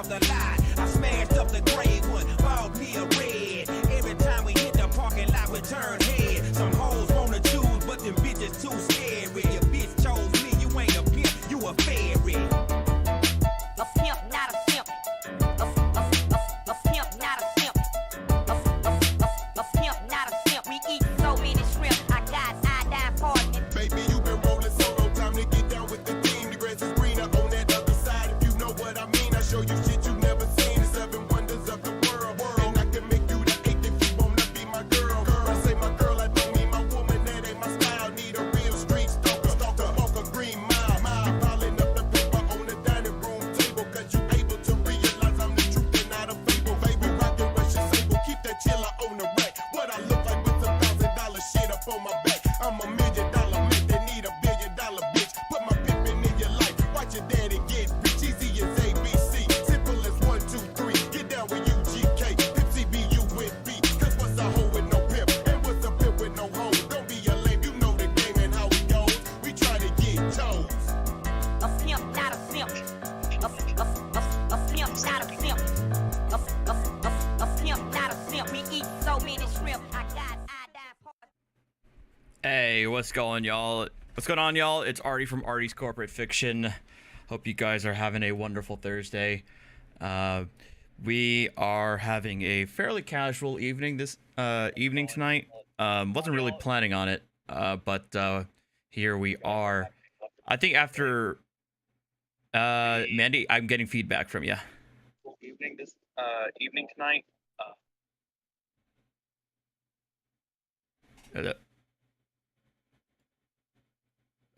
off the lot. I smashed up the gray one, bought me a red. Every time we hit the parking lot, we turn head. Some hoes wanna choose, but them bitches too scary. Your bitch chose me, you ain't a pimp, you a fairy. A pimp, not a simp. A pimp, not a simp. A pimp, not a simp. We eat so many shrimp. I got iodine poisoning. Baby, you been rolling solo, time to get down with the team. The grass is greener on that other side. If you know what I mean, I show you shit you never seen. The 7 wonders of the world. And I can make you the 8th if you wanna be my girl. I say my girl, I don't mean my woman. That ain't my style. Need a real street stalker. Walk a green mile. Piling up the paper on the dining room table. Cause you able to realize I'm the truth and not a fable. Baby, rockin' Russian sable. Keep that chiller on the rack. What I look like with some $1,000 shit up on my back. I'm $1 million man that need $1 billion bitch. Put my pimpin' in your life. Watch your daddy get rich. Easy as ABC. Simple as 1, 2, 3. Get down with UGK. Pimp CBU with B. Cause what's a hoe with no pimp? And what's a pimp with no hoe? Don't be a lame. You know the game and how it goes. We try to get toes. A pimp, not a simp. A pimp, not a simp. A pimp, not a simp. We eat so many shrimp. I got iodine poisoning. Hey, what's going on, y'all? It's Artie from Artie's Corporate Fiction. Hope you guys are having a wonderful Thursday. We are having a fairly casual evening this evening tonight. Wasn't really planning on it, but here we are. I think after Mandy, I'm getting feedback from you. Evening this evening tonight.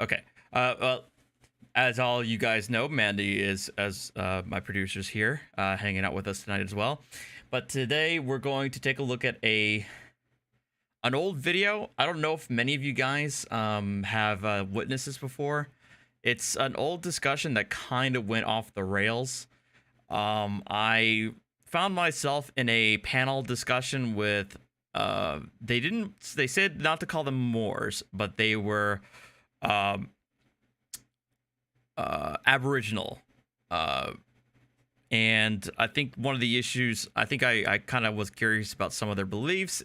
Okay. Well, as all you guys know, Mandy is, as my producer's here, hanging out with us tonight as well. But today we're going to take a look at an old video. I don't know if many of you guys have witnessed this before. It's an old discussion that kind of went off the rails. I found myself in a panel discussion with they said not to call them Moors, but they were Aboriginal. And I think one of the issues, I think I kind of was curious about some of their beliefs.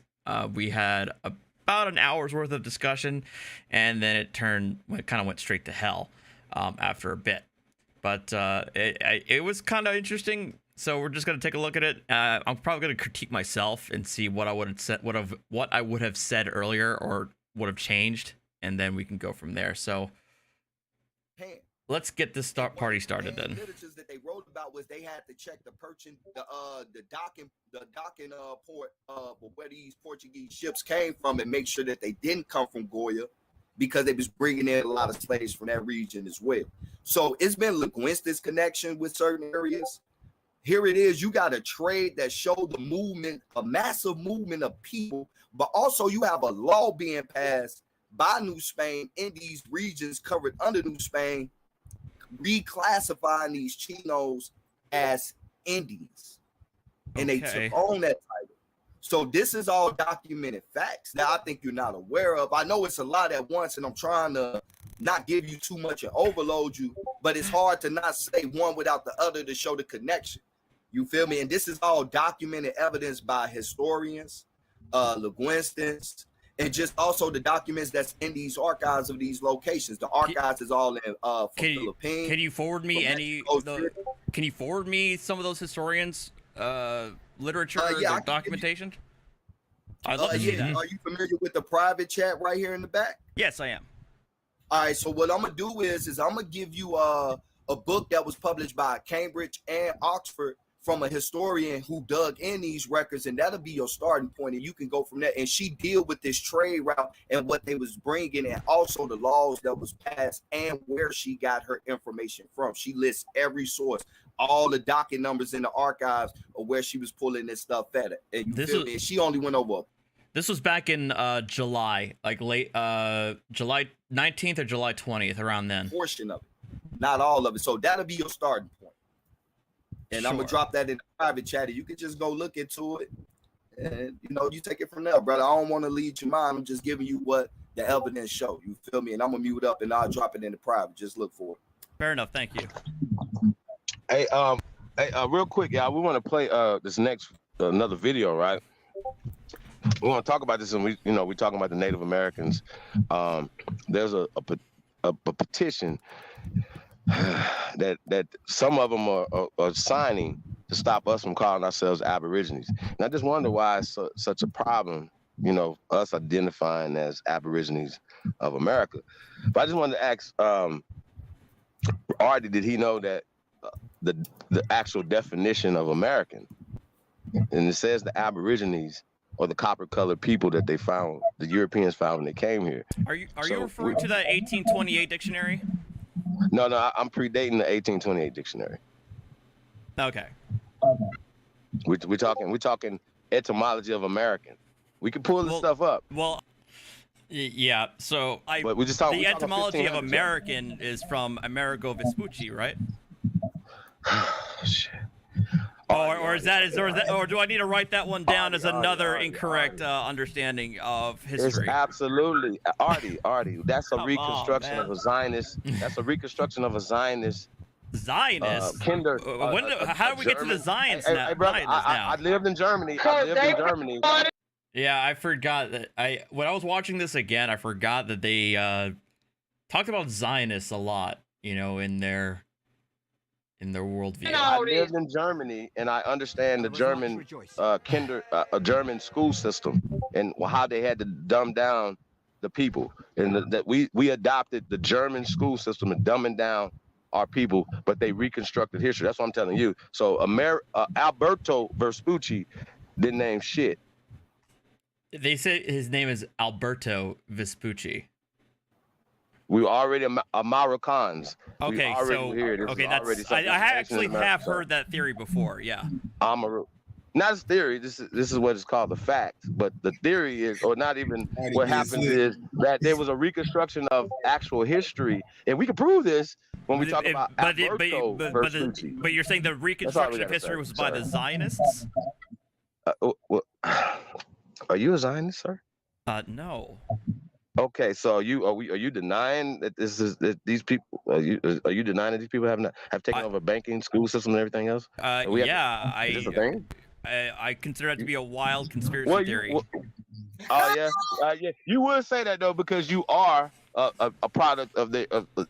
We had about an hour's worth of discussion, and then it kind of went straight to hell after a bit. But it was kind of interesting. So we're just gonna take a look at it. I'm probably gonna critique myself and see what I would have said, what I would have said earlier, or would have changed, and then we can go from there. So let's get this party started then. The literatures that they wrote about was they had to check the docking port where these Portuguese ships came from and make sure that they didn't come from Goya, because they was bringing in a lot of slaves from that region as well. So it's been linguistic connection with certain areas. Here it is. You got a trade that showed the movement, a massive movement of people, but also you have a law being passed by New Spain in these regions covered under New Spain, reclassifying these Chinos as Indians. And they took on that title. So this is all documented facts that I think you're not aware of. I know it's a lot at once, and I'm trying to not give you too much and overload you, but it's hard to not say one without the other to show the connection. You feel me? And this is all documented evidence by historians, linguistics, and just also the documents that's in these archives of these locations. The archives is all in Philippines. Can you forward me can you forward me some of those historians' literature or documentation? I'd love to see that. Are you familiar with the private chat right here in the back? Yes, I am. All right, so what I'm gonna do is I'm gonna give you a book that was published by Cambridge and Oxford from a historian who dug in these records, and that'll be your starting point, and you can go from there. And she deal with this trade route and what they was bringing, and also the laws that was passed and where she got her information from. She lists every source, all the docket numbers in the archives of where she was pulling this stuff at it. And you feel me? And she only went over. This was back in July, like late July 19th or July 20th, around then. Portion of it, not all of it. So that'll be your starting point. And I'm gonna drop that in the private chat. You can just go look into it, and you take it from there, brother. I don't want to lead your mind. I'm just giving you what the evidence show. You feel me? And I'm gonna mute up and I'll drop it in the private. Just look for it. Fair enough. Thank you. Hey, Hey, real quick, y'all, we want to play this next another video, right? We want to talk about this, and we're talking about the Native Americans. There's a petition that some of them are signing to stop us from calling ourselves Aborigines. And I just wonder why it's such a problem, us identifying as Aborigines of America. But I just wanted to ask Artie, did he know that the actual definition of American, and it says the Aborigines, or the copper-colored people that they found, the Europeans found when they came here. Are you referring to that 1828 dictionary? No, I'm predating the 1828 dictionary. Okay. We're talking etymology of American. We can pull this stuff up. Well, yeah. So but we just talking. The etymology of American is from Amerigo Vespucci, right? Shit. Or do I need to write that one down as another incorrect understanding of history? It's absolutely Artie. That's a reconstruction of a Zionist. That's a reconstruction of a Zionist. Zionist. How do we get to the Zionists now? Hey, brother, I lived in Germany. Yeah, I forgot that. When I was watching this again, I forgot that they talked about Zionists a lot. In their worldview. I lived in Germany, and I understand the German German school system and how they had to dumb down the people, and that we adopted the German school system and dumbing down our people, but they reconstructed history. That's what I'm telling you. So Alberto Vespucci didn't name shit. They say his name is Alberto Vespucci. We were already Americans. Okay, I actually have heard that theory before. Yeah. Not a theory. This is what is called the fact. But the theory is, or not even what happens is that there was a reconstruction of actual history, and we can prove this when we talk about Alberto Vespucci. But you're saying the reconstruction of history was by the Zionists? Are you a Zionist, sir? No. Okay, so are you denying that these people are you denying that these people have taken over banking, school system, and everything else? Is this a thing? I consider that to be a wild conspiracy theory. Yeah. You would say that though, because you are a product of the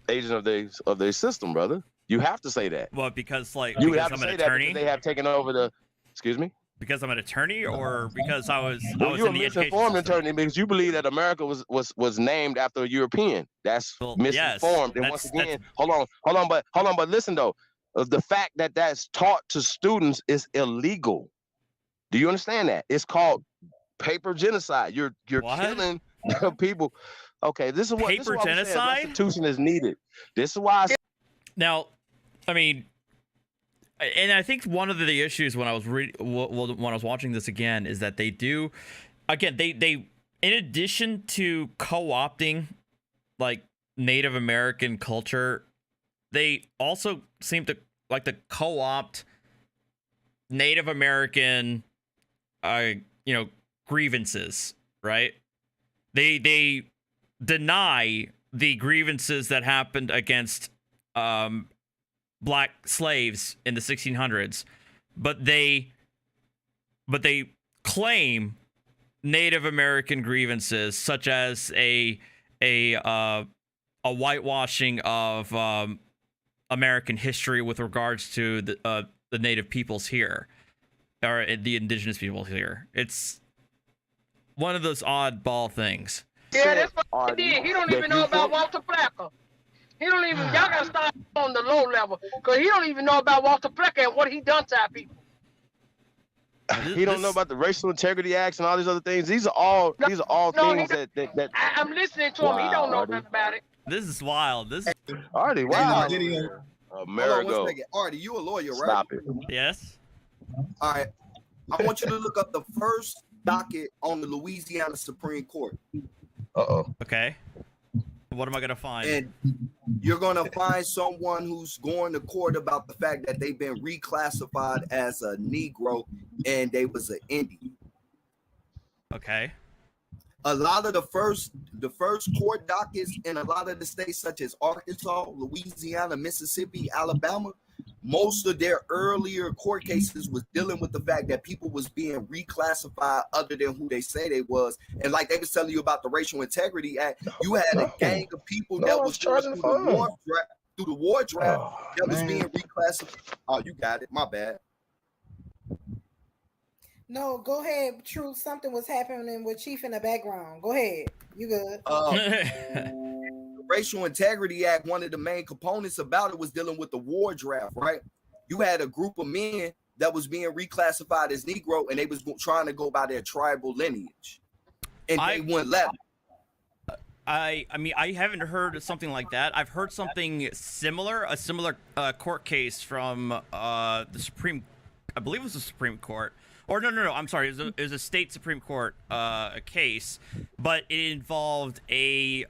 agent of their system, brother. You have to say that. Well, because I'm an attorney. They have taken over the. Excuse me. Because I'm an attorney, or because I was in the education system? You're a misinformed attorney because you believe that America was named after a European. That's misinformed. And once again, hold on, but listen though, the fact that that's taught to students is illegal. Do you understand that? It's called paper genocide. You're killing people. Okay, this is what paper genocide. Restitution is needed. This is why. Now, I mean. And I think one of the issues when I was when I was watching this again is that they do, again, they in addition to co-opting like Native American culture, they also seem to like to co-opt Native American, grievances, right? They deny the grievances that happened against Black slaves in the 1600s, but they claim Native American grievances, such as a whitewashing of American history with regards to the Native peoples here, or the Indigenous peoples here. It's one of those oddball things. Yeah, that's what he did. He don't even know about Walter Flacker. He don't even, y'all gotta start on the low level, because he don't even know about Walter Flecker and what he done to our people. He don't know about the Racial Integrity Acts and all these other things. These are all things that I'm listening to him. He don't know nothing about it. This is wild. This is Artie, wow. Amerigo. Artie, you a lawyer, right? Stop it. Yes. All right. I want you to look up the first docket on the Louisiana Supreme Court. Okay. What am I gonna find? And you're gonna find someone who's going to court about the fact that they've been reclassified as a Negro and they was an Indian. Okay. A lot of the first court dockets in a lot of the states such as Arkansas, Louisiana, Mississippi, Alabama, most of their earlier court cases was dealing with the fact that people was being reclassified other than who they say they was. And like they was telling you about the Racial Integrity Act, you had a gang of people that was going through the war draft that was being reclassified. Oh, you got it. My bad. No, go ahead. True, something was happening with Chief in the background. Go ahead. You good. The Racial Integrity Act, one of the main components about it was dealing with the war draft, right? You had a group of men that was being reclassified as Negro, and they was trying to go by their tribal lineage. And they wouldn't let them. I mean, I haven't heard something like that. I've heard something similar, a similar court case from the Supreme, I believe it was the Supreme Court. Or no, I'm sorry, it was a state Supreme Court case, but it involved a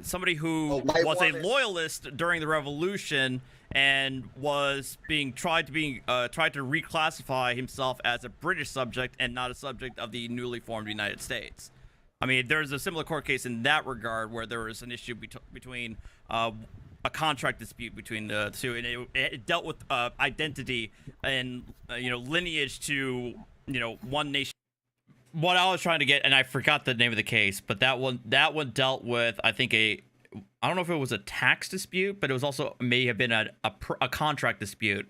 somebody who was a loyalist during the Revolution and was being tried to reclassify himself as a British subject and not a subject of the newly formed United States. I mean, there's a similar court case in that regard where there was an issue between a contract dispute between the two, and it dealt with identity and lineage to one nation. What I was trying to get, and I forgot the name of the case, but that one dealt with, I think, I don't know if it was a tax dispute, but it was also may have been a contract dispute,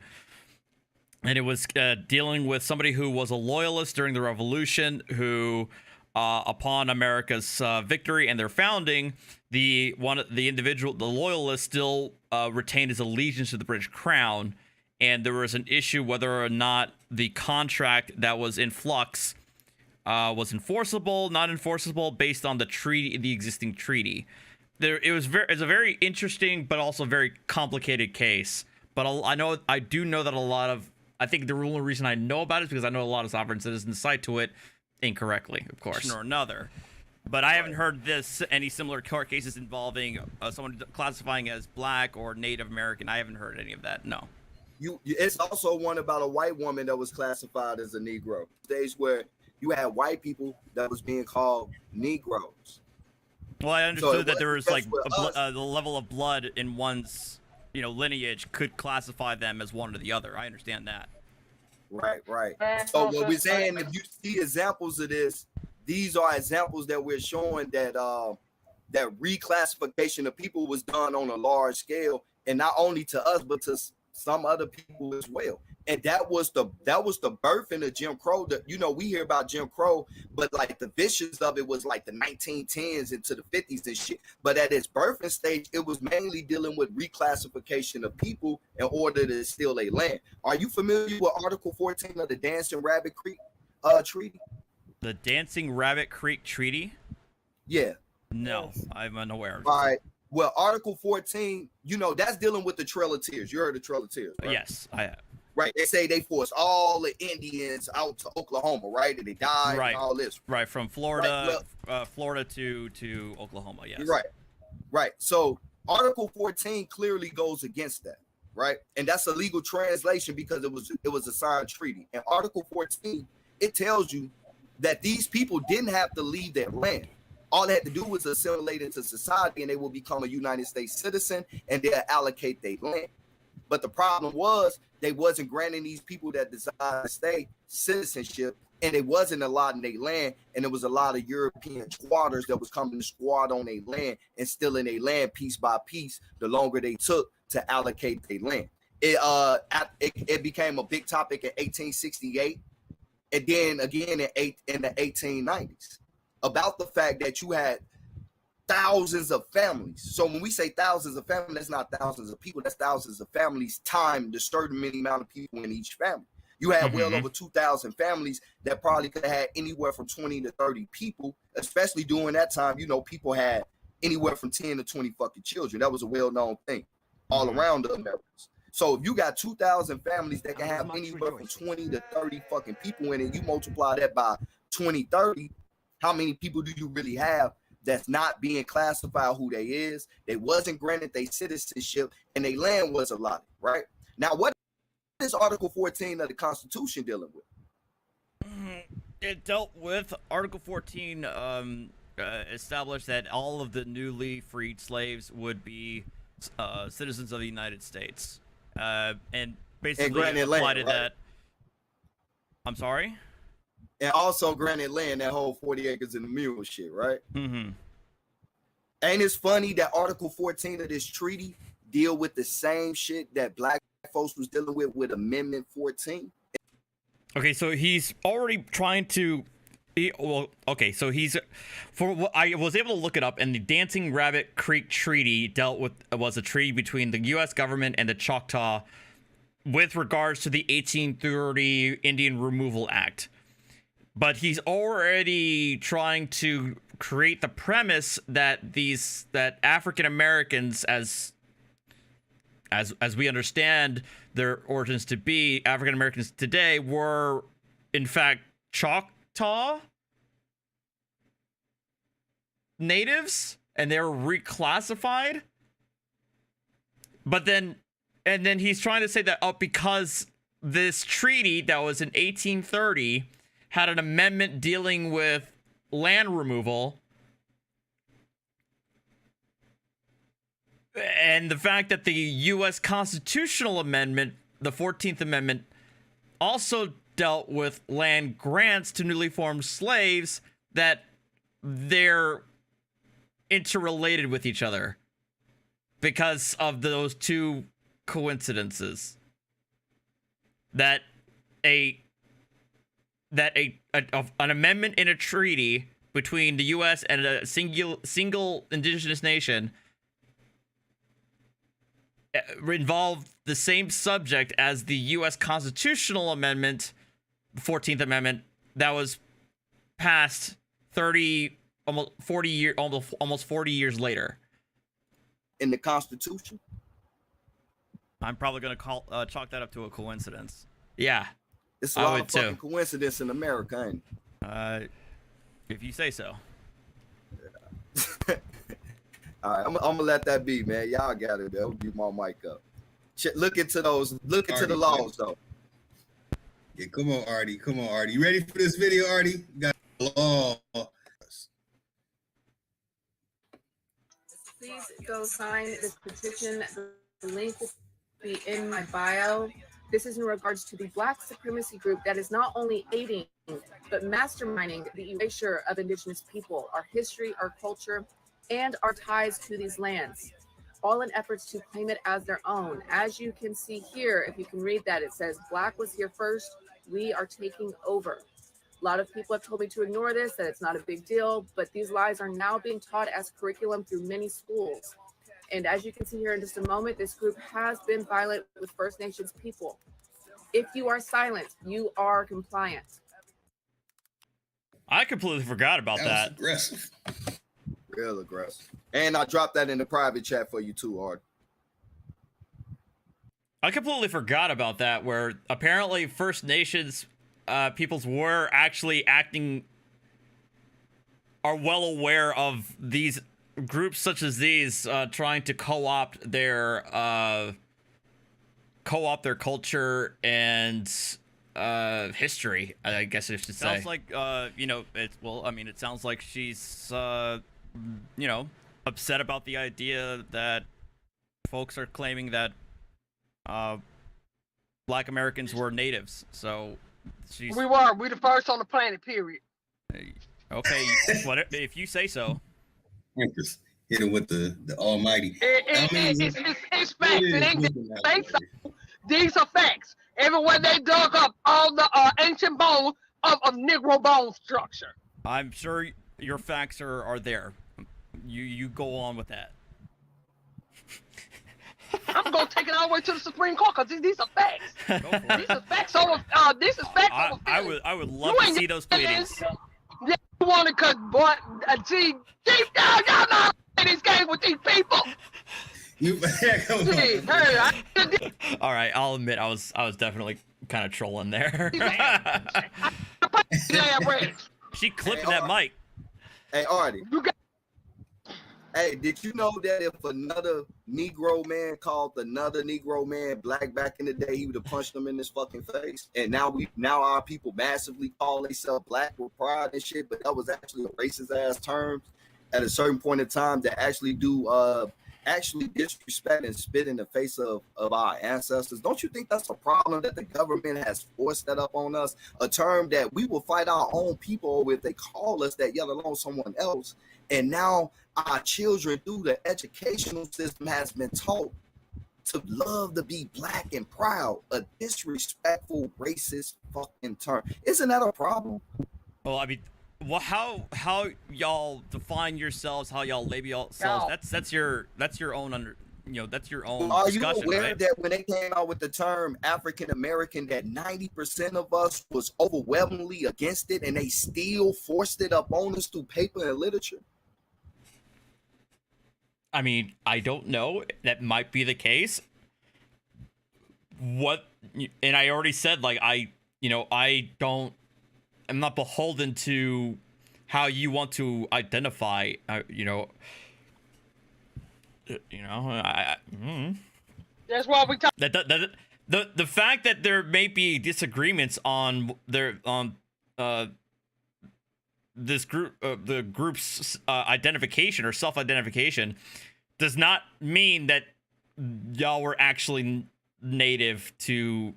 and it was dealing with somebody who was a loyalist during the Revolution, who upon America's victory and their founding, the loyalist still retained his allegiance to the British Crown, and there was an issue whether or not the contract that was in flux was enforceable, not enforceable, based on the existing treaty. It's a very interesting but also very complicated case. But I do know that I think the only reason I know about it is because I know a lot of sovereign citizens cite to it incorrectly, of course, or another. But I haven't heard any similar court cases involving someone classifying as Black or Native American. I haven't heard any of that. No. It's also one about a white woman that was classified as a Negro. Days where you had white people that was being called Negroes. Well, I understood that there was like the level of blood in one's lineage could classify them as one or the other. I understand that. Right. So what we're saying, if you see examples of this, these are examples that we're showing that that reclassification of people was done on a large scale, and not only to us but to some other people as well. And that was the birthing of Jim Crow. We hear about Jim Crow, but like the vicious of it was like the 1910s into the 50s and shit. But at its birthing stage, it was mainly dealing with reclassification of people in order to steal a land. Are you familiar with Article 14 of the Dancing Rabbit Creek Treaty? The Dancing Rabbit Creek Treaty? Yeah. No, I'm unaware. All right. Well, Article 14, that's dealing with the Trail of Tears. You heard the Trail of Tears, right? Yes, I have. Right. They say they forced all the Indians out to Oklahoma, right? And they died and all this. Right, from Florida, Florida to Oklahoma, yes. Right. So Article 14 clearly goes against that, right? And that's a legal translation because it was a signed treaty. And Article 14, it tells you that these people didn't have to leave their land. All they had to do was assimilate into society, and they will become a United States citizen, and they'll allocate their land. But the problem was they wasn't granting these people that decided to stay citizenship, and they wasn't allotting their land, and there was a lot of European squatters that was coming to squat on their land and stealing their land piece by piece the longer they took to allocate their land. It became a big topic in 1868, and then again in the 1890s, about the fact that you had thousands of families. So when we say thousands of families, that's not thousands of people, that's thousands of families time the certain many amount of people in each family. You had well over 2,000 families that probably could have had anywhere from 20 to 30 people, especially during that time. People had anywhere from 10 to 20 fucking children. That was a well-known thing all around the Americas. So if you got 2,000 families that can have anywhere from 20 to 30 fucking people in it, you multiply that by 20, 30, how many people do you really have that's not being classified who they is? They wasn't granted their citizenship, and their land was allotted, right? Now, what is Article 14 of the Constitution dealing with? It dealt with Article 14, established that all of the newly freed slaves would be citizens of the United States. and basically granted apply land, to right? that. I'm sorry. And also granted land, that whole 40 acres and the mule shit, right? Mm-hmm. Ain't it funny that Article 14 of this treaty deal with the same shit that black folks was dealing with Amendment 14? Okay, so he's already trying to. So he's for what I was able to look it up, and the Dancing Rabbit Creek Treaty was a treaty between the U.S. government and the Choctaw with regards to the 1830 Indian Removal Act. But he's already trying to create the premise that African Americans, as we understand their origins to be, African Americans today were in fact Choctaw natives, and they were reclassified. And then he's trying to say that because this treaty that was in 1830 had an amendment dealing with land removal, and the fact that the U.S. constitutional amendment, the 14th Amendment, also dealt with land grants to newly formed slaves, that they're interrelated with each other because of those two coincidences. That an amendment in a treaty between the U.S. and a single indigenous nation involved the same subject as the U.S. constitutional amendment, the 14th Amendment, that was passed almost 40 years later. In the Constitution? I'm probably going to chalk that up to a coincidence. Yeah. It's a lot of fucking coincidence in America, ain't it? If you say so. All right, I'm gonna let that be, man. Y'all got it. I'll keep my mic up. Look into the laws, though. Yeah, come on, Artie. You ready for this video, Artie? Got the law. Please go sign this petition. The link will be in my bio. This is in regards to the Black supremacy group that is not only aiding, but masterminding the erasure of Indigenous people, our history, our culture, and our ties to these lands, all in efforts to claim it as their own. As you can see here, if you can read that, it says, Black was here first, we are taking over. A lot of people have told me to ignore this, that it's not a big deal, but these lies are now being taught as curriculum through many schools. And as you can see here in just a moment, this group has been violent with First Nations people. If you are silent, you are compliant. I completely forgot about that. Aggressive. Real aggressive. And I dropped that in the private chat for you too, Art. I completely forgot about that, where apparently First Nations peoples were actually are well aware of these groups such as these trying to co-opt their culture and history, I guess I should say. Sounds like it sounds like she's upset about the idea that folks are claiming that Black Americans were natives. So we the first on the planet, period. Okay, if you say so. Hit him with the almighty. It's facts. It ain't facts. These are facts. Everywhere they dug up all the ancient bones of Negro bone structure. I'm sure your facts are there. You go on with that. I'm gonna take it all the way to the Supreme Court because these are facts. These are facts over. This is facts over. I would love to see those pleadings. Yeah, you want to cut, boy? See, deep down, y'all know how to play these games with these people. All right, I'll admit I was definitely kind of trolling there. She clipped that mic. Hey, Artie. Hey, did you know that if another Negro man called another Negro man black back in the day, he would have punched him in his fucking face? And now our people massively call themselves black with pride and shit, but that was actually a racist ass term at a certain point in time that actually do actually disrespect and spit in the face of our ancestors, don't you think that's a problem that the government has forced that up on us? A term that we will fight our own people over if they call us that, yet alone someone else. And now our children, through the educational system, has been taught to love to be black and proud. A disrespectful, racist fucking term. Isn't that a problem? Well, I mean, well, how y'all define yourselves, how y'all label yourselves, that's your own that's your own Are discussion, you aware right? that when they came out with the term African American, that 90% of us was overwhelmingly against it, and they still forced it up on us through paper and literature? I mean, I don't know. That might be the case. And I already said, like, I'm not beholden to how you want to identify, That's why we talk. The fact that there may be disagreements on this group, the group's identification or self-identification, does not mean that y'all were actually native to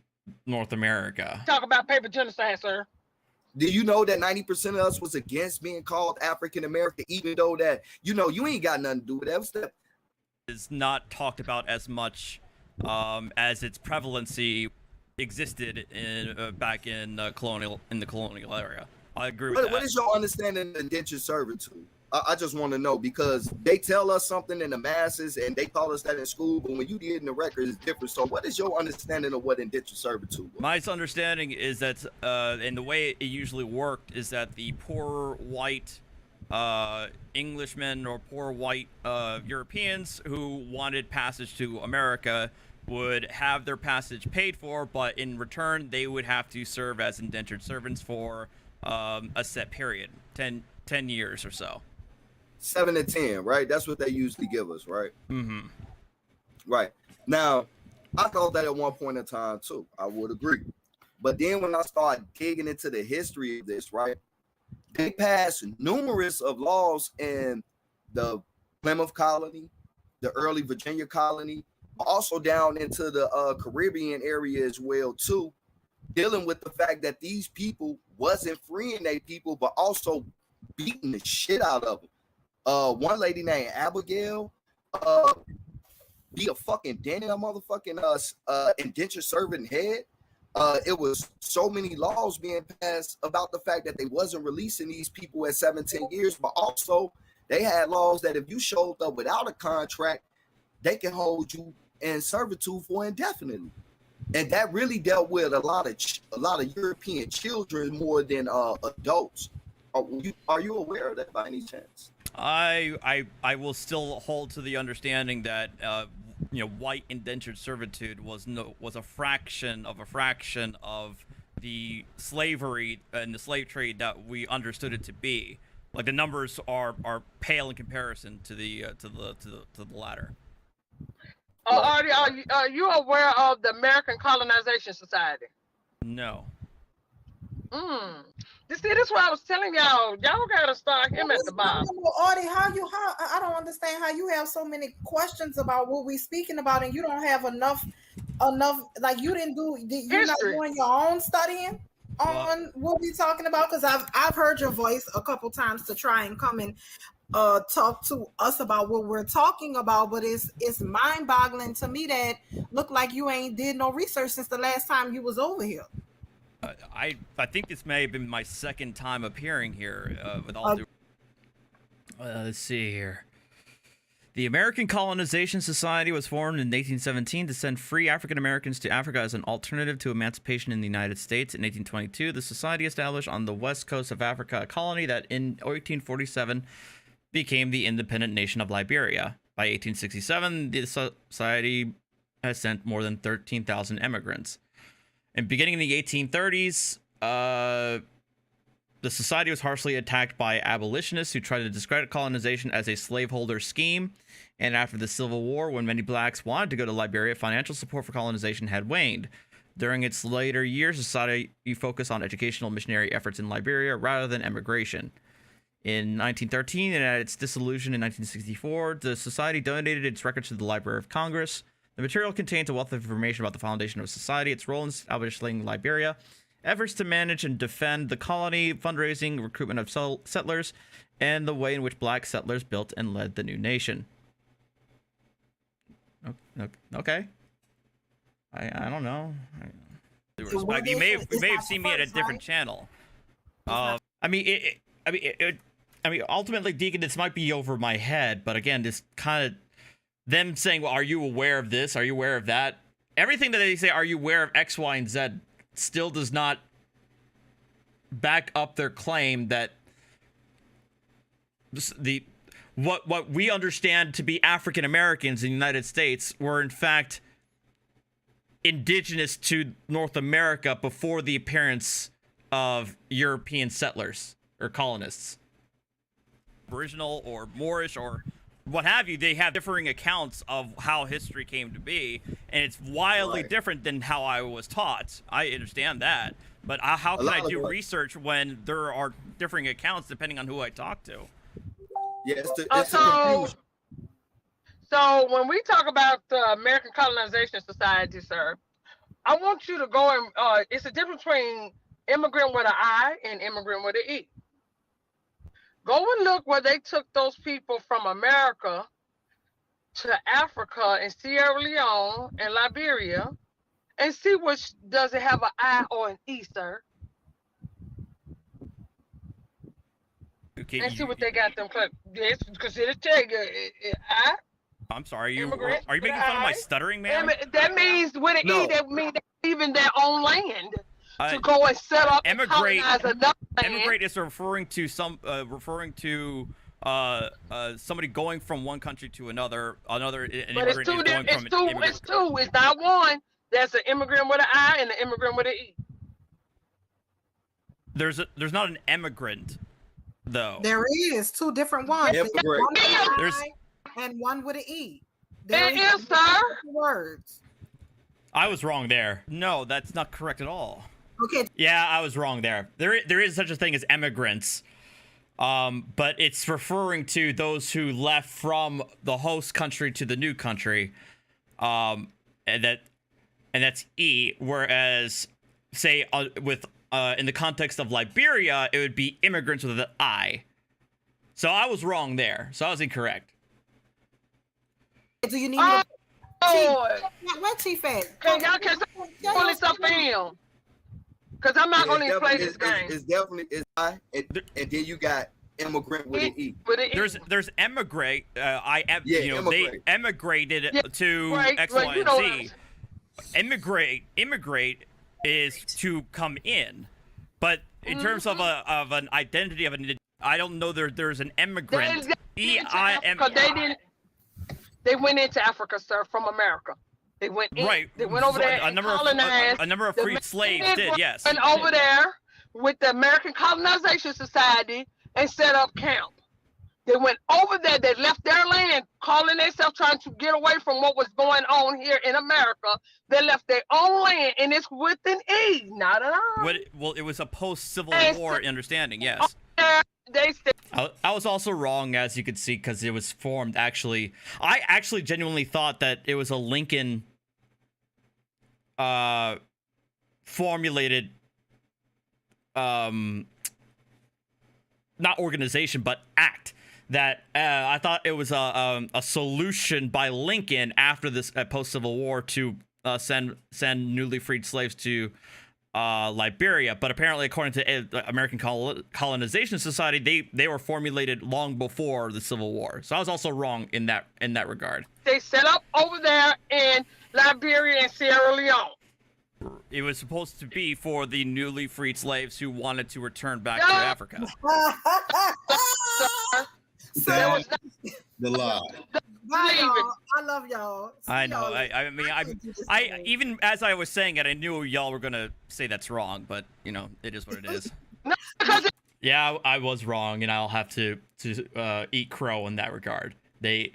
North America. Talk about paper genocide, sir. Do you know that 90% of us was against being called African American, even though that, you ain't got nothing to do with that? Is not talked about as much as its prevalency existed in back in the colonial area. I agree with that. What is your understanding of indentured servitude? I just want to know, because they tell us something in the masses and they taught us that in school, but when you did in the record, it's different. So what is your understanding of what indentured servitude was? My understanding is that, and the way it usually worked, is that the poor white Englishmen or poor white Europeans who wanted passage to America would have their passage paid for, but in return, they would have to serve as indentured servants for a set period, 10 years or so. 7 to 10, right? That's what they usually give us, right? Mm-hmm. Right. Now, I thought that at one point in time too. I would agree. But then when I started digging into the history of this, right, they passed numerous of laws in the Plymouth colony, the early Virginia colony, also down into the Caribbean area as well too, dealing with the fact that these people wasn't freeing their people, but also beating the shit out of them. One lady named Abigail be a fucking Danny, a motherfucking indentured servant head. It was so many laws being passed about the fact that they wasn't releasing these people at 17 years, but also they had laws that if you showed up without a contract, they can hold you in servitude for indefinitely. And that really dealt with a lot of European children more than adults. Are you aware of that by any chance? I will still hold to the understanding that white indentured servitude was a fraction of the slavery and the slave trade that we understood it to be. Like, the numbers are pale in comparison to the latter. Are you aware of the American Colonization Society? No. You see, this is what I was telling y'all. Y'all gotta start him at the bottom. Audie, how I don't understand how you have so many questions about what we're speaking about, and you don't have enough. Like, you're not doing your own studying on what we're talking about. Because I've heard your voice a couple times to try and come and talk to us about what we're talking about, but it's mind-boggling to me that look like you ain't did no research since the last time you was over here. I think this may have been my second time appearing here. With all due, let's see here. The American Colonization Society was formed in 1817 to send free African Americans to Africa as an alternative to emancipation in the United States. In 1822, the society established on the west coast of Africa a colony that in 1847 became the independent nation of Liberia. By 1867, the society has sent more than 13,000 immigrants. And beginning in the 1830s, the society was harshly attacked by abolitionists who tried to discredit colonization as a slaveholder scheme. And after the Civil War, when many blacks wanted to go to Liberia, financial support for colonization had waned. During its later years, the society focused on educational missionary efforts in Liberia rather than emigration. In 1913, and at its dissolution in 1964, the society donated its records to the Library of Congress. The material contains a wealth of information about the foundation of society, its role in establishing Liberia, efforts to manage and defend the colony, fundraising, recruitment of settlers, and the way in which black settlers built and led the new nation. Okay. I don't know. You may have seen me at a different channel. Ultimately, Deacon, this might be over my head, but again, this kind of them saying, well, are you aware of this? Are you aware of that? Everything that they say, are you aware of X, Y, and Z, still does not back up their claim that what we understand to be African Americans in the United States were in fact indigenous to North America before the appearance of European settlers or colonists. Aboriginal or Moorish or what have you, they have differing accounts of how history came to be, and it's wildly different than how I was taught. I understand that, but how can I do research when there are differing accounts depending on who I talk to? Yeah, it's a confusion. So when we talk about the American Colonization Society, sir, I want you to go and it's a difference between immigrant with an I and immigrant with an E. Go and look where they took those people from America to Africa and Sierra Leone and Liberia, and see which does it have an I or an E, sir. Okay, and see what they got them. Yes, because it'll tell you I. I'm sorry, are you making fun of my stuttering, man? That means with an E, that means they're leaving their own land to go and set up and colonize another land. Emigrate is referring to somebody going from one country to another. But it's two. It's not one. There's an immigrant with an I and an immigrant with an E. There's not an emigrant, though. There is two different ones. One with an I and one with an E. There is, sir. Words. I was wrong there. No, that's not correct at all. Okay. Yeah, I was wrong there. There is such a thing as emigrants, but it's referring to those who left from the host country to the new country, and that's E. Whereas, say in the context of Liberia, it would be immigrants with an I. So I was wrong there. So I was incorrect. Do you need what Chief at? Can y'all pull this up for him? Because I'm not going to play this game. It's definitely I, and then you got immigrant with an E. There's emigrate. They emigrated to X, Y, and Z. Immigrate is to come in, but in terms of an identity of an, I don't know there's an immigrant. They went into Africa, sir, from America. They went in. Right. They went over there. A number of freed slaves did, yes. And over there with the American Colonization Society and set up camp. They went over there. They left their land, calling themselves trying to get away from what was going on here in America. They left their own land, and it's with an E, not an I. Well, it was a post-Civil War understanding, yes. I was also wrong, as you could see, because it was formed I actually genuinely thought that it was a Lincoln formulated not organization but act that I thought it was a solution by Lincoln after this post-Civil War to send newly freed slaves to Liberia, but apparently, according to American Colonization Society, they were formulated long before the Civil War. So I was also wrong in that regard. They set up over there in Liberia and Sierra Leone. It was supposed to be for the newly freed slaves who wanted to return back to Africa. The lie. Bye, y'all. I love y'all. I know. I even as I was saying it, I knew y'all were gonna say that's wrong, but it is what it is. Yeah, I was wrong, and I'll have to eat crow in that regard. The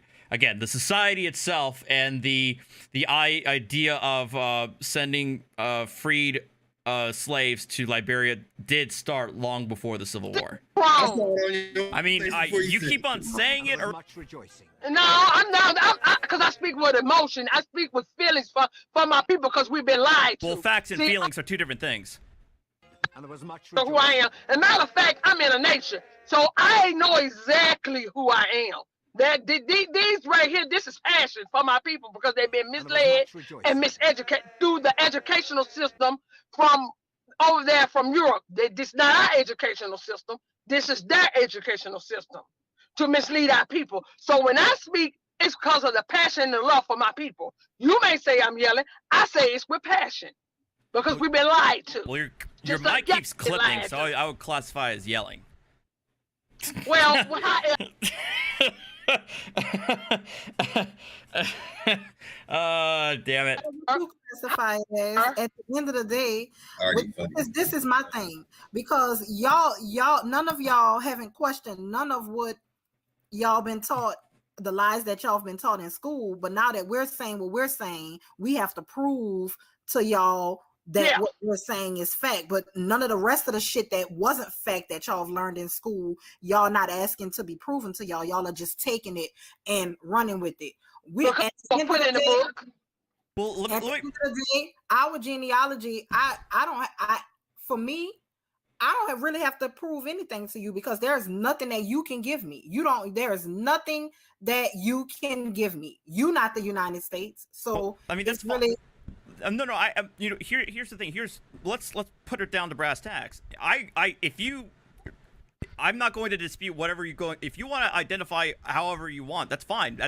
society itself and the idea of sending freed slaves to Liberia did start long before the Civil War. Wrong. I mean, you keep on saying it, or No, I'm not. Because I speak with emotion. I speak with feelings for my people because we've been lied to. well, facts and feelings are two different things. So who I am. As a matter of fact, I'm in a nation, so I know exactly who I am. That these right here, this is passion for my people because they've been misled and miseducated through the educational system from over there from Europe. This is not our educational system. This is their educational system to mislead our people. So when I speak, it's because of the passion and the love for my people. You may say I'm yelling. I say it's with passion because we've been lied to. Well, your Just mic like keeps y'all been clipping, lied so to. I would classify it as yelling. Well, Damn it. You classify it as, at the end of the day, this is my thing, because y'all none of y'all haven't questioned none of what y'all been taught, the lies that y'all have been taught in school. But now that we're saying what we're saying, we have to prove to y'all that what we're saying is fact. But none of the rest of the shit that wasn't fact that y'all have learned in school, y'all not asking to be proven to y'all. Y'all are just taking it and running with it. We at the end of the day, well, at the end of the day, our genealogy, for me, I don't really have to prove anything to you, because there's nothing that you can give me. There's nothing that you can give me. You're not the United States. So well, I mean, that's really no, here's the thing. Let's put it down to brass tacks. I'm not going to dispute whatever you go. If you want to identify however you want, that's fine.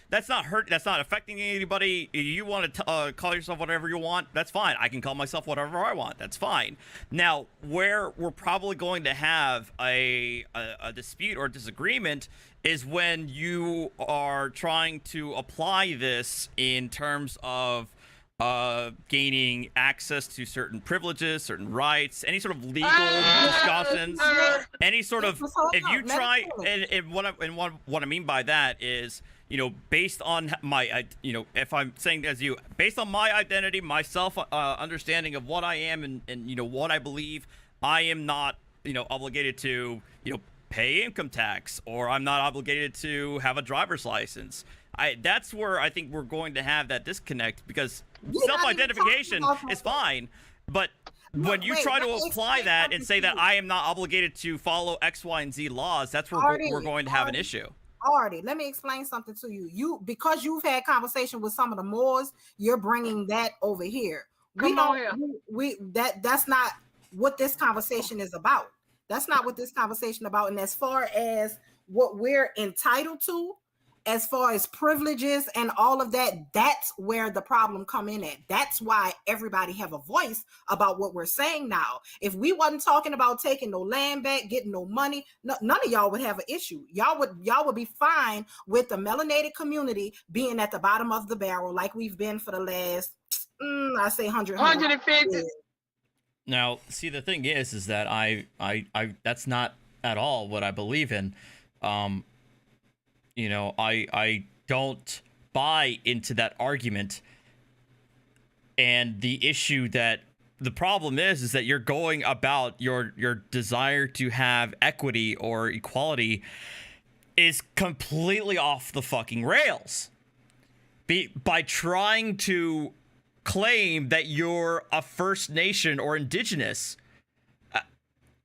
That's not hurt. That's not affecting anybody. You want to call yourself whatever you want, that's fine. I can call myself whatever I want. That's fine. Now, where we're probably going to have a dispute or disagreement is when you are trying to apply this in terms of gaining access to certain privileges, certain rights, any sort of legal discussions, any sort of, if you try, and what I mean by that is, based on my, if I'm saying as you, based on my identity, my self understanding of what I am and what I believe, I am not, obligated to, pay income tax, or I'm not obligated to have a driver's license. That's where I think we're going to have that disconnect, because self-identification is fine, but when you try to apply that and say that I am not obligated to follow X, Y, and Z laws, that's where we're going to have an issue. Artie, let me explain something to you. Because you've had conversation with some of the Moors, you're bringing that over here. That's not what this conversation is about. That's not what this conversation about. And as far as what we're entitled to, as far as privileges and all of that, that's where the problem come in at. That's why everybody have a voice about what we're saying now. If we wasn't talking about taking no land back, getting no money, none of y'all would have an issue. Y'all would be fine with the melanated community being at the bottom of the barrel like we've been for the last, I say 150 years. Now, see, the thing is that I that's not at all what I believe in. I don't buy into that argument. And the issue that the problem is that you're going about your desire to have equity or equality is completely off the fucking rails. By trying to claim that you're a First Nation or Indigenous.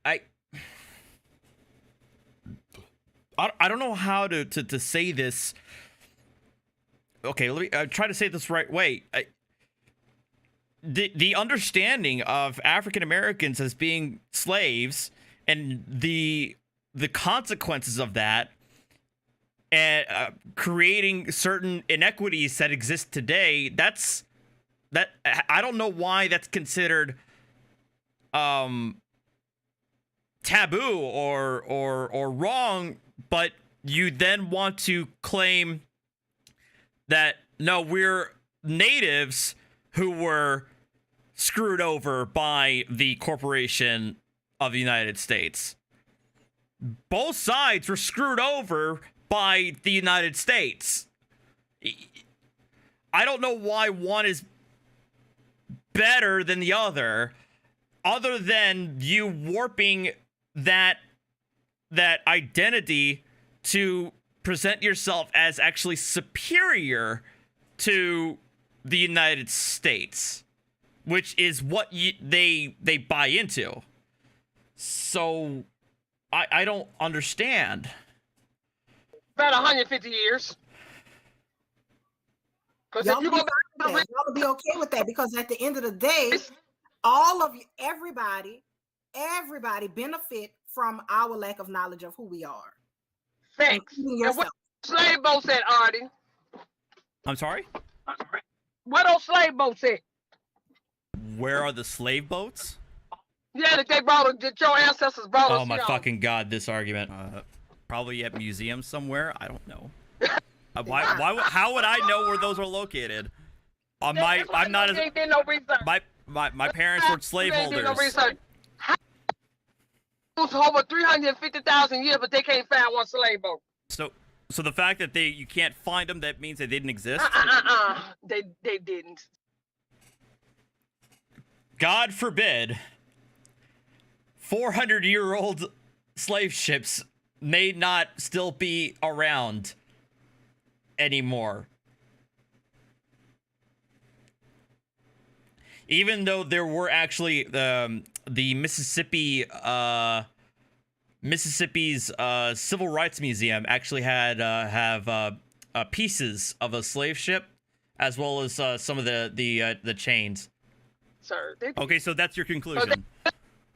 I don't know how to say this. Okay, let me try to say this the right way. The understanding of African Americans as being slaves and the consequences of that, and creating certain inequities that exist today, that I don't know why that's considered taboo or wrong, but you then want to claim that no, we're natives who were screwed over by the corporation of the United States. Both sides were screwed over by the United States. I don't know why one is better than the other. other than you warping that identity to present yourself as actually superior to the United States, which is what they buy into. So I don't understand. About 150 years. Because if you go back to y'all will be okay with that, because at the end of the day, all of you, everybody benefit from our lack of knowledge of who we are. Thanks. And what slave boats at, Artie? I'm sorry? What those slave boats at? Where are the slave boats? Yeah, that they brought, that your ancestors brought us. Oh my fucking god, this argument. Probably at museums somewhere. I don't know. Why? How would I know where those are located? I'm not as. Did no research. My parents were slaveholders. No research. Over 350,000 years, but they can't find one slave boat. So the fact that you can't find them, that means they didn't exist. They didn't. God forbid, 400-year-old slave ships may not still be around anymore. Even though there were actually the Mississippi's Civil Rights Museum actually have pieces of a slave ship, as well as some of the chains. Sir, okay, so that's your conclusion.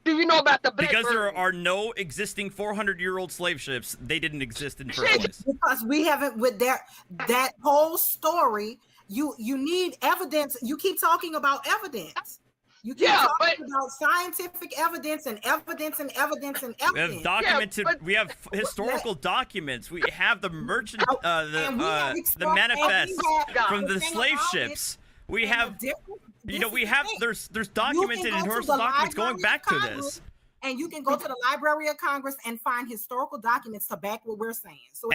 Do you know about the because there are no existing 400-year-old slave ships, they didn't exist in the first place. Because we haven't, with that whole story, you need evidence. You keep talking about evidence. You keep talking about scientific evidence and evidence and evidence and evidence. We have documented. We have historical documents. We have the merchant, the manifest from the slave ships. We have. We have there's documented and historical documents going back to this. And you can go to the Library of Congress and find historical documents to back what we're saying. So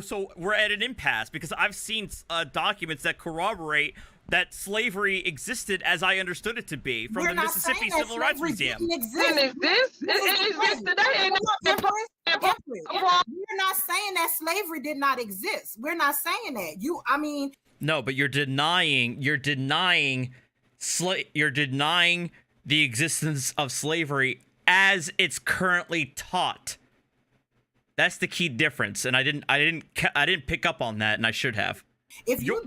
so we're at an impasse because I've seen documents that corroborate that slavery existed as I understood it to be from the Mississippi Civil Rights Museum. It exists today. We're not saying that slavery did not exist. We're not saying that. No, but you're denying the existence of slavery as it's currently taught. That's the key difference, and I didn't pick up on that, and I should have. If your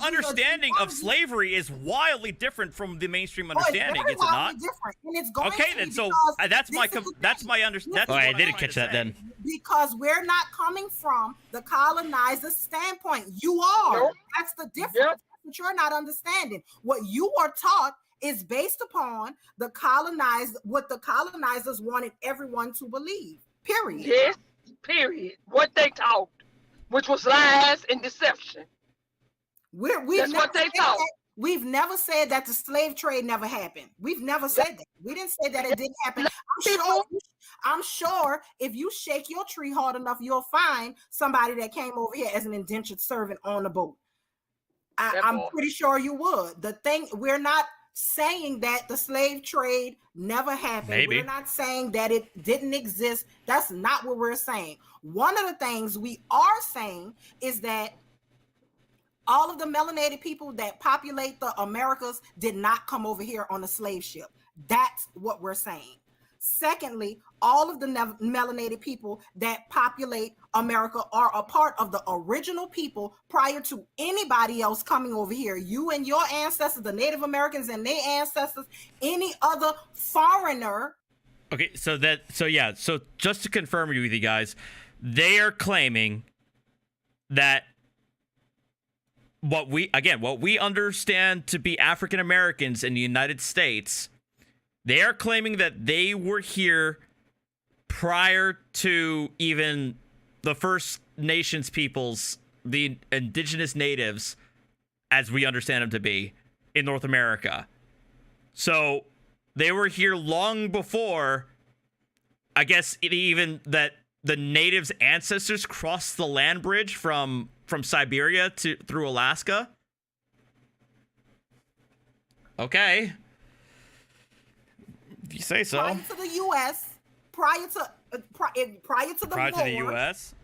understanding of slavery is wildly different from the mainstream understanding, is it not? Different, and it's going okay, then. So that's my understanding. Oh, I didn't catch that then. Because we're not coming from the colonizer's standpoint. You are. Nope. That's the difference. Yep. That's what you're not understanding. What you are taught is based upon what the colonizers wanted everyone to believe. Period. Yes. Period. What they taught, which was lies and deception. That's what they taught. We've never said that the slave trade never happened. We've never said that. We didn't say that it didn't happen. I'm sure if you shake your tree hard enough, you'll find somebody that came over here as an indentured servant on the boat. I'm pretty sure you would. The thing, we're not saying that the slave trade never happened. Maybe. We're not saying that it didn't exist. That's not what we're saying. One of the things we are saying is that all of the melanated people that populate the Americas did not come over here on a slave ship. That's what we're saying. Secondly, all of the melanated people that populate America are a part of the original people prior to anybody else coming over here. You and your ancestors, the Native Americans and their ancestors, any other foreigner. Okay, so just to confirm with you guys, they are claiming that what we understand to be African Americans in the United States, they are claiming that they were here prior to even the First Nations peoples, the indigenous natives, as we understand them to be, in North America. So they were here long before, I guess, even that the natives' ancestors crossed the land bridge from Siberia through Alaska. Okay. say so. Prior to the U.S., prior to the Prior war, to the U.S.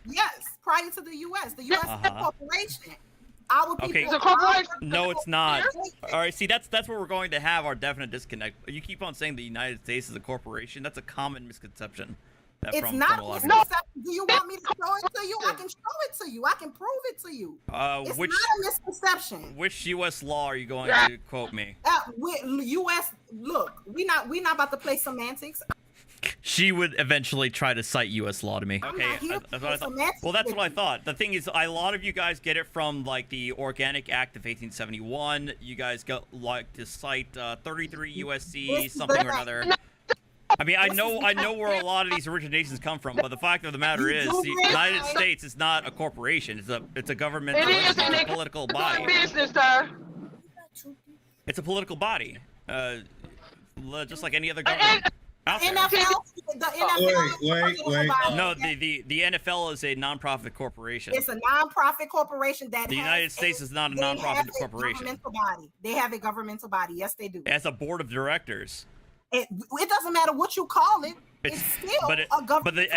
Yes, prior to the U.S. The U.S. is a corporation. Our people. Okay. It's a corporation. No, it's not. All right, see, that's where we're going to have our definite disconnect. You keep on saying the United States is a corporation. That's a common misconception. It's not a misconception. Do you want me to show it to you? I can show it to you. I can prove it to you. It's not a misconception. Which U.S. law are you going to quote me? U.S. Look, we not about to play semantics. She would eventually try to cite U.S. law to me. Okay, that's what I thought. Well, that's what I thought. The thing is, a lot of you guys get it from like the Organic Act of 1871. You guys like to cite 33 USC something or another. I mean, I know where a lot of these originations come from, but the fact of the matter is, the United States is not a corporation. It's a government. It's a political body. Business, sir. It's a political body, just like any other government. NFL, the NFL. Wait. No, the NFL is a non-profit corporation. It's a non-profit corporation that the United States is not a non-profit corporation. They have a governmental body. Yes, they do. It has a board of directors. It doesn't matter what you call it. It's still a government.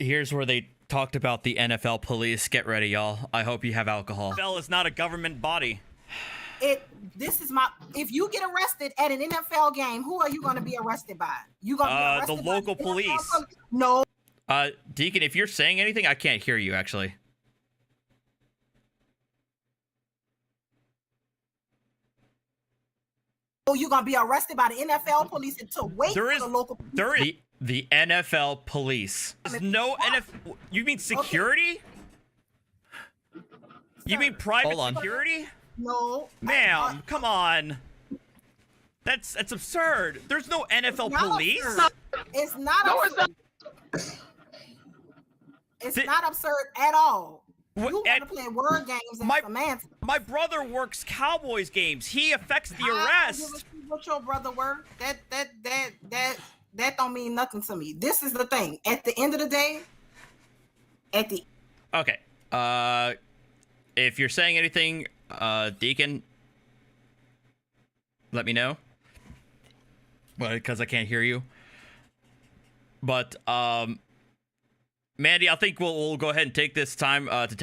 Here's where they talked about the NFL police. Get ready, y'all. I hope you have alcohol. NFL is not a government body. If you get arrested at an NFL game, who are you going to be arrested by? You going to be arrested the local police. No. Deacon, if you're saying anything, I can't hear you actually. Oh, you're going to be arrested by the NFL police until wait for the local police. There is the NFL police. There's no NFL. You mean security? Sir, you mean private security? No. Ma'am, come on. That's absurd. There's no NFL police. Absurd. It's not absurd. It's not absurd at all. You want to play word games and semantics. My brother works Cowboys games. He affects the arrest. What your brother work? That don't mean nothing to me. This is the thing. At the end of the day, Okay. If you're saying anything, Deacon, let me know. Because I can't hear you. But Mandy, I think we'll go ahead and take this time to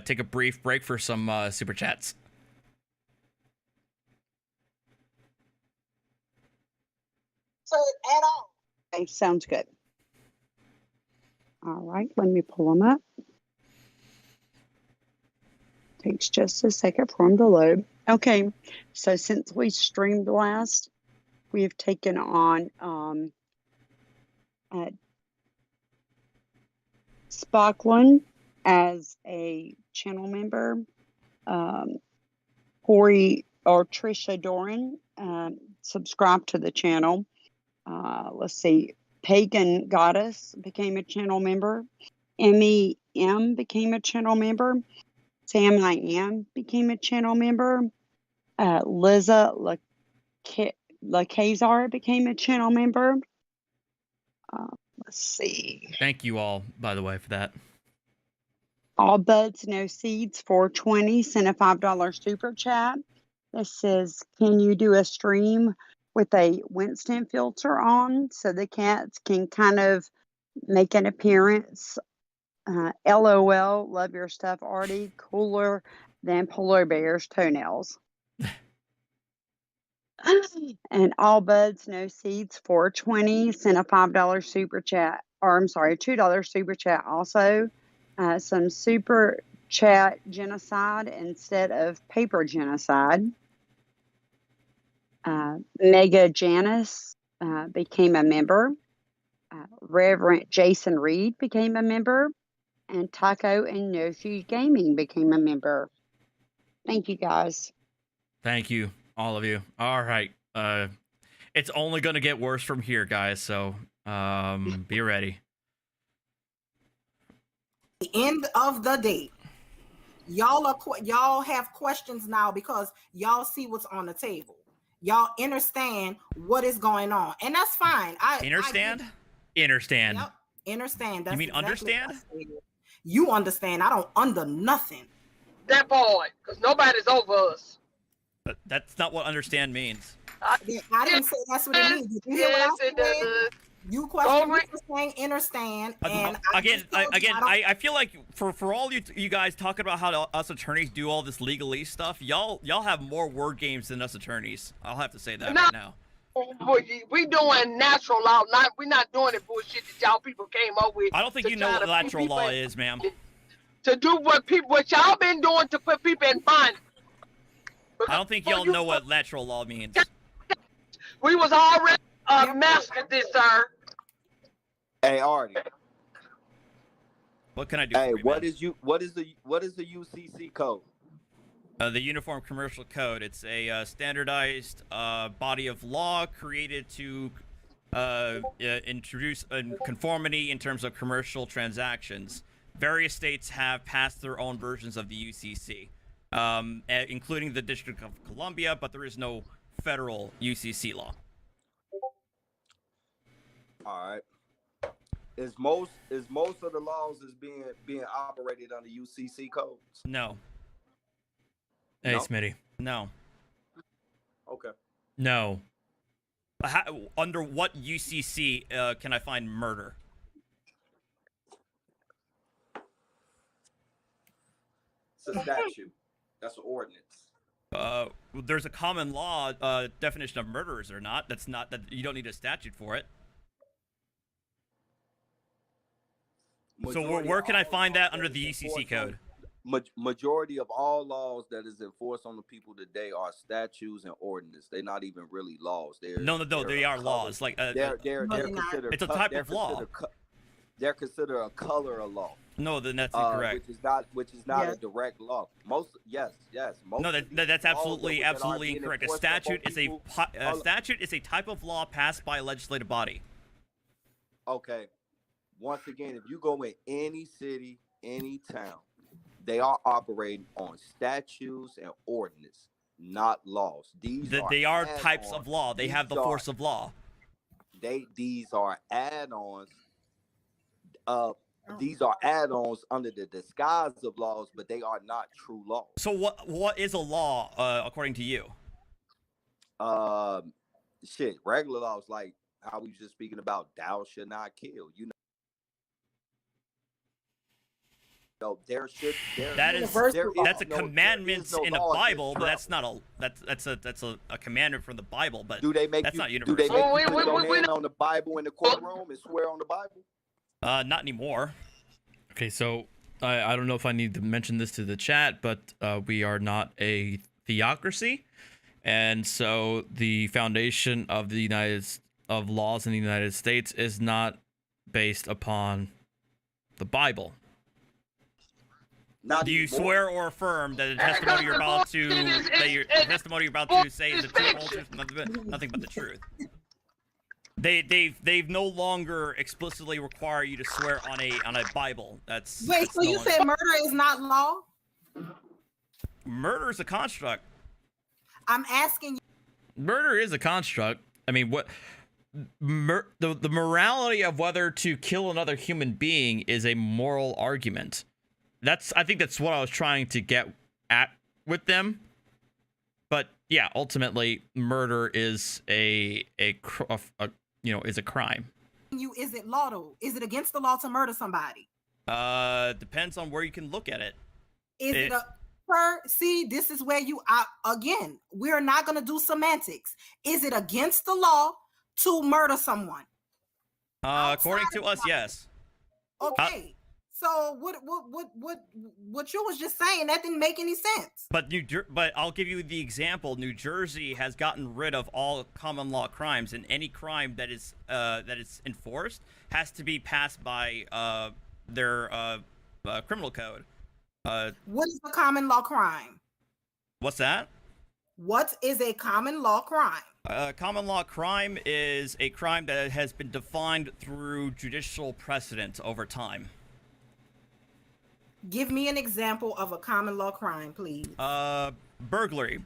take a brief break for some super chats. At all. Okay, sounds good. All right, let me pull them up. Takes just a second for them to load. Okay, so since we streamed last, we have taken on Spockland as a channel member. Corey or Trisha Doran subscribed to the channel. Let's see, Pagan Goddess became a channel member. Emmy M became a channel member. Sam I Am became a channel member. Liza LaCazar became a channel member. Let's see. Thank you all, by the way, for that. All Buds No Seeds 420 sent a $5 super chat that says, can you do a stream with a Winston filter on so the cats can kind of make an appearance? LOL, love your stuff, Artie. Cooler than polar bear's toenails. And All Buds No Seeds 420 sent a $5 super chat, or I'm sorry, $2 super chat also. Some super chat genocide instead of paper genocide. Mega Janice became a member. Reverend Jason Reed became a member. And Taco and Yoshi Gaming became a member. Thank you, guys. Thank you, all of you. All right. It's only going to get worse from here, guys, so be ready. The end of the day. Y'all have questions now because y'all see what's on the table. Y'all understand what is going on, and that's fine. Understand. Yep, understand. That's you mean exactly understand? You understand. I don't under nothing. That part, because nobody's over us. But that's not what understand means. I didn't say that's what it means. Did you hear what Yes, I it said? does. You question Go me for saying understand, and I feel like for all you guys talking about how us attorneys do all this legalese stuff, y'all have more word games than us attorneys. I'll have to say that right now. We doing natural law. We're not doing the bullshit that y'all people came up with. I don't think you know what natural law is, ma'am. To do what y'all been doing to put people in bondage. I don't think y'all know what natural law means. We was already mastered this, sir. Hey, Artie. What can I do? Hey, for you, what man? is the UCC code? The Uniform Commercial Code. It's a standardized body of law created to introduce conformity in terms of commercial transactions. Various states have passed their own versions of the UCC, including the District of Columbia, but there is no federal UCC law. All right. Is most of the laws being operated under UCC codes? No. Hey, No? Smitty. No. Okay. No. Under what UCC can I find murder? It's a statute. That's an ordinance. There's a common law definition of murder, is there not? That's not that you don't need a statute for it. So where can I find that under the UCC code? Majority of all laws that is enforced on the people today are statutes and ordinance. They're not even really laws. No, they are laws. Like they're considered. It's a type of law. They're considered a color of law. No, then that's incorrect. Which is not a direct law. Yes. Most no, that's absolutely incorrect. A statute is a type of law passed by a legislative body. Okay. Once again, if you go in any city, any town, they are operating on statutes and ordinance, not laws. They are types of law. They have the force of law. These are add-ons. These are add-ons under the disguise of laws, but they are not true laws. So what is a law according to you? Regular laws like how we just speaking about thou shalt not kill. You know. That's a commandment in the Bible, but that's not that's a commandment from the Bible, but do they make that's you, not universal. Do they make you put your hand on the Bible in the courtroom and swear on the Bible? Not anymore. Okay, so I don't know if I need to mention this to the chat, but we are not a theocracy, and so the foundation of of laws in the United States is not based upon the Bible. Do you swear or affirm that the testimony you're about to say is the truth, nothing but the truth? They've no longer explicitly require you to swear on a Bible. Wait. So you said murder is not law? Murder is a construct. I'm asking you. Murder is a construct. I mean, what the morality of whether to kill another human being is a moral argument. I think that's what I was trying to get at with them. But yeah, ultimately, murder is is a crime. Is it law though? Is it against the law to murder somebody? Depends on where you can look at it. See, this is where again, we're not going to do semantics. Is it against the law to murder someone? According to us, yes. Okay. So what you was just saying, that didn't make any sense. But I'll give you the example. New Jersey has gotten rid of all common law crimes, and any crime that is enforced has to be passed by their criminal code. What is a common law crime? What's that? What is a common law crime? Common law crime is a crime that has been defined through judicial precedent over time. Give me an example of a common law crime, please. Burglary.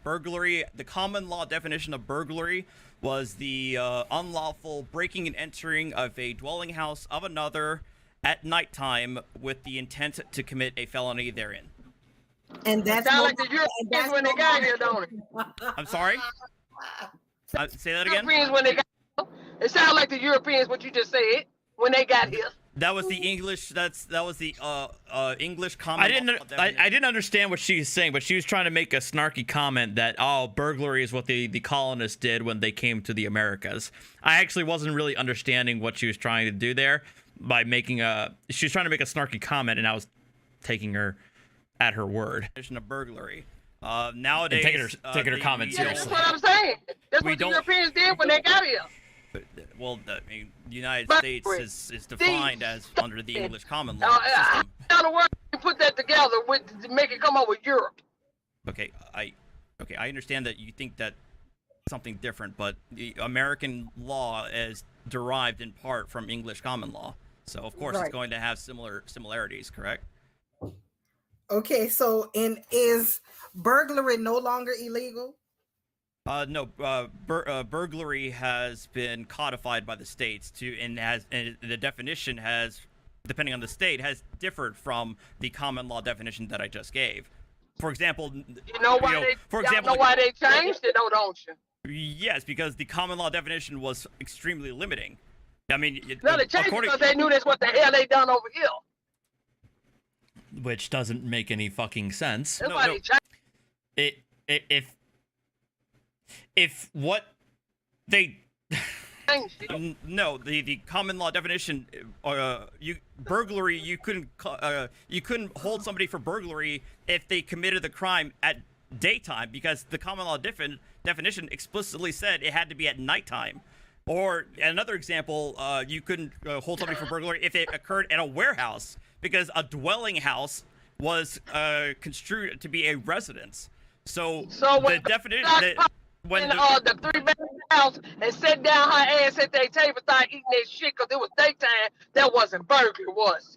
The common law definition of burglary was the unlawful breaking and entering of a dwelling house of another at nighttime with the intent to commit a felony therein. And that's sound like the Europeans when they got here, don't it? I'm sorry? Say that again. Europeans when they got here. It sounds like the Europeans what you just said when they got here. That was the English. That was the English comment. I didn't understand what she was saying, but she was trying to make a snarky comment that burglary is what the colonists did when they came to the Americas. I actually wasn't really understanding what she was trying to do there by making she was trying to make a snarky comment, and I was taking her at her word. Definition of burglary. Nowadays, and taking her comment seriously. That's what I'm saying. That's what the Europeans did when they got here. Well, the United States is defined as under the English common law system. How the world you put that together to make it come up with Europe? Okay, I understand that you think that something different, but the American law is derived in part from English common law, so of course it's going to have similarities, correct? Okay, so is burglary no longer illegal? No, burglary has been codified by the states and the definition has, depending on the state, has differed from the common law definition that I just gave. For example, you know why they changed it, though, don't you? Yes, because the common law definition was extremely limiting. I mean, no, they changed it because they knew that's what the hell they done over here. Which doesn't make any fucking sense. No. If what they no, the common law definition, burglary, you couldn't hold somebody for burglary if they committed the crime at daytime, because the common law definition explicitly said it had to be at nighttime. Or another example, you couldn't hold somebody for burglary if it occurred at a warehouse, because a dwelling house was construed to be a residence. So the definition when the three-bedroom house and sat down her ass at their table, started eating that shit because it was daytime, that wasn't burglary, was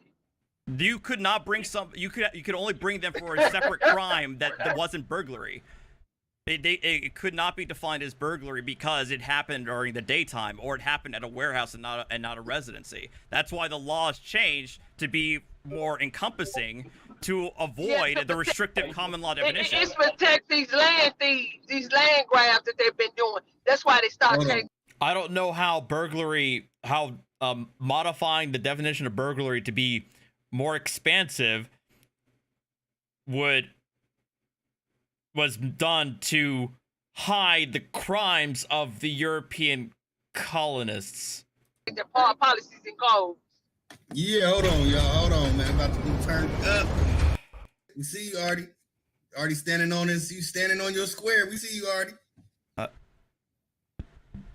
it? You could not bring you could only bring them for a separate crime that wasn't burglary. It could not be defined as burglary because it happened during the daytime, or it happened at a warehouse and not a residency. That's why the laws changed to be more encompassing, to avoid the restrictive common law definition. It's protect these land grabs that they've been doing. That's why they start changing. I don't know how modifying the definition of burglary to be more expansive was done to hide the crimes of the European colonists. The policies and codes. Yeah, hold on, y'all. Hold on, man. About to be turned up. We see you, Artie. Artie standing on this. You standing on your square. We see you, Artie.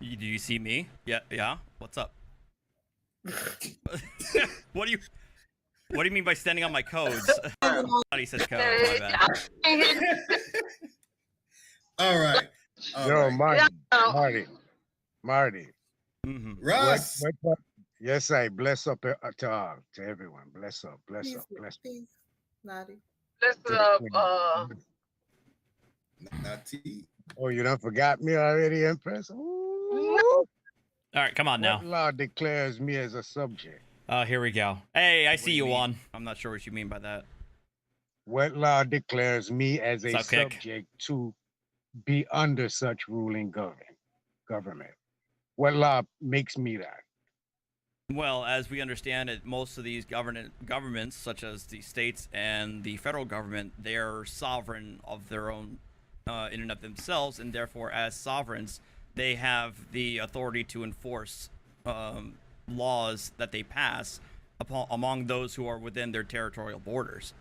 Do you see me? Yeah. What's up? What do you mean by standing on my codes? He says code. My bad. All right. Yo, Marty. Mm-hmm. Ross. Yes, I bless up to everyone. Bless up. Peace, Lottie. Bless up. Not T. Oh, you done forgot me already, Empress? Ooh. All right, come on now. What law declares me as a subject? Here we go. Hey, I see you, Juan. I'm not sure what you mean by that. What law declares me as a subject to be under such ruling government? What law makes me that? Well, as we understand it, most of these governments, such as the states and the federal government, they are sovereign of their own in and of themselves, and therefore, as sovereigns, they have the authority to enforce laws that they pass among those who are within their territorial borders.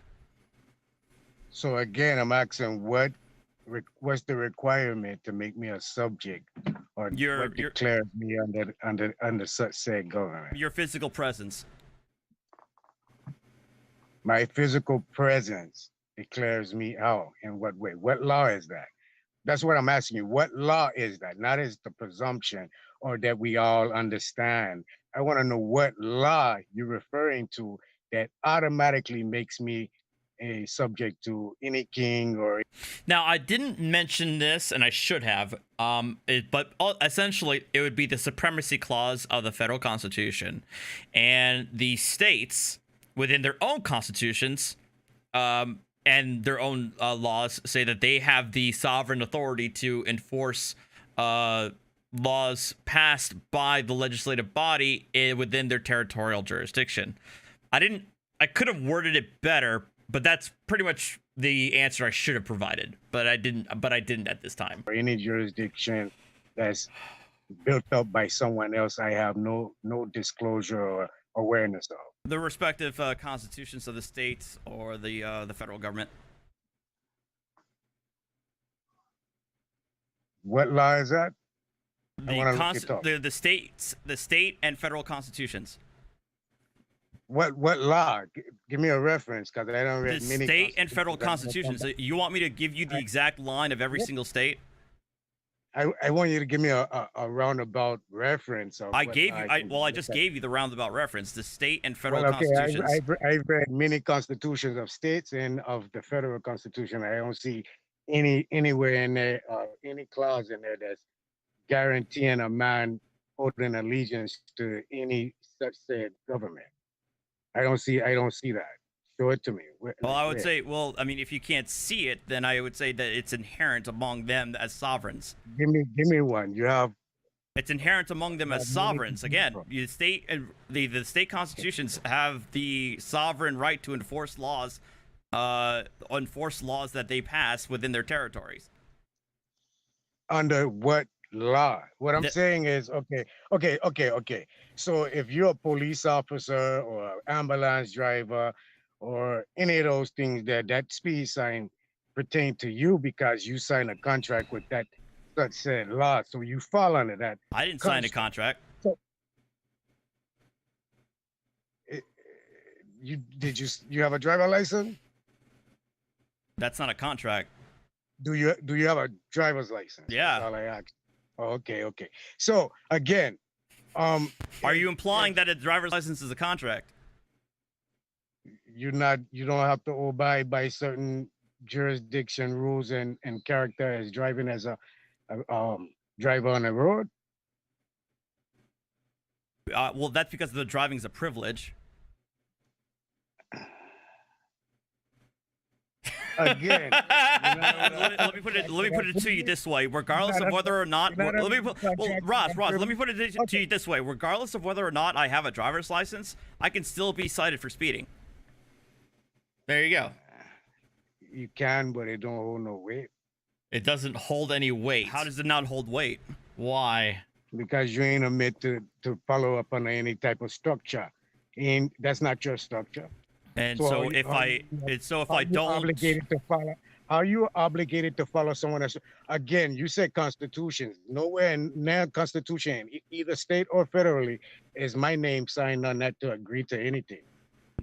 So again, I'm asking, what's the requirement to make me a subject, or what declares me under such said government? Your physical presence. My physical presence declares me out. In what way? What law is that? That's what I'm asking you. What law is that? Not as the presumption or that we all understand. I want to know what law you're referring to that automatically makes me a subject to any king or. Now, I didn't mention this, and I should have, but essentially it would be the supremacy clause of the federal constitution, and the states within their own constitutions and their own laws say that they have the sovereign authority to enforce laws passed by the legislative body within their territorial jurisdiction. I could have worded it better, but that's pretty much the answer I should have provided, but I didn't at this time. Or any jurisdiction that's built up by someone else, I have no disclosure or awareness of. The respective constitutions of the states or the federal government. What law is that? The state and federal constitutions. What law? Give me a reference, because I don't read many. The state and federal constitutions. You want me to give you the exact line of every single state? I want you to give me a roundabout reference. Of I just gave you the roundabout reference. The state and federal constitutions. I've read many constitutions of states and of the federal constitution. I don't see anywhere in there any clause in there that's guaranteeing a man holding allegiance to any such said government. I don't see that. Show it to me. Well, I would say, I mean, if you can't see it, then I would say that it's inherent among them as sovereigns. Give me one. You have. It's inherent among them as sovereigns. Again, the state and the state constitutions have the sovereign right to enforce laws that they pass within their territories. Under what law? What I'm saying is, okay. So if you're a police officer or an ambulance driver or any of those things, that speed sign pertain to you because you signed a contract with that such said law, so you fall under that. I didn't sign a contract. So, you have a driver license? That's not a contract. Do you have a driver's license? Yeah. That's all I asked. Oh, okay. So again, are you implying that a driver's license is a contract? You don't have to abide by certain jurisdiction rules and character as driving as a driver on the road. Well, that's because the driving's a privilege. Again, let me put it to you this way: regardless of whether or not, Ross, let me put it to you this way: regardless of whether or not I have a driver's license, I can still be cited for speeding. There you go. You can, but it don't hold no weight. It doesn't hold any weight. How does it not hold weight? Why? Because you ain't admit to follow up on any type of structure, and that's not your structure. And so if I don't, obligated to follow. Are you obligated to follow someone else? Again, you said constitutions. Nowhere in their constitution, either state or federally, is my name signed on that to agree to anything.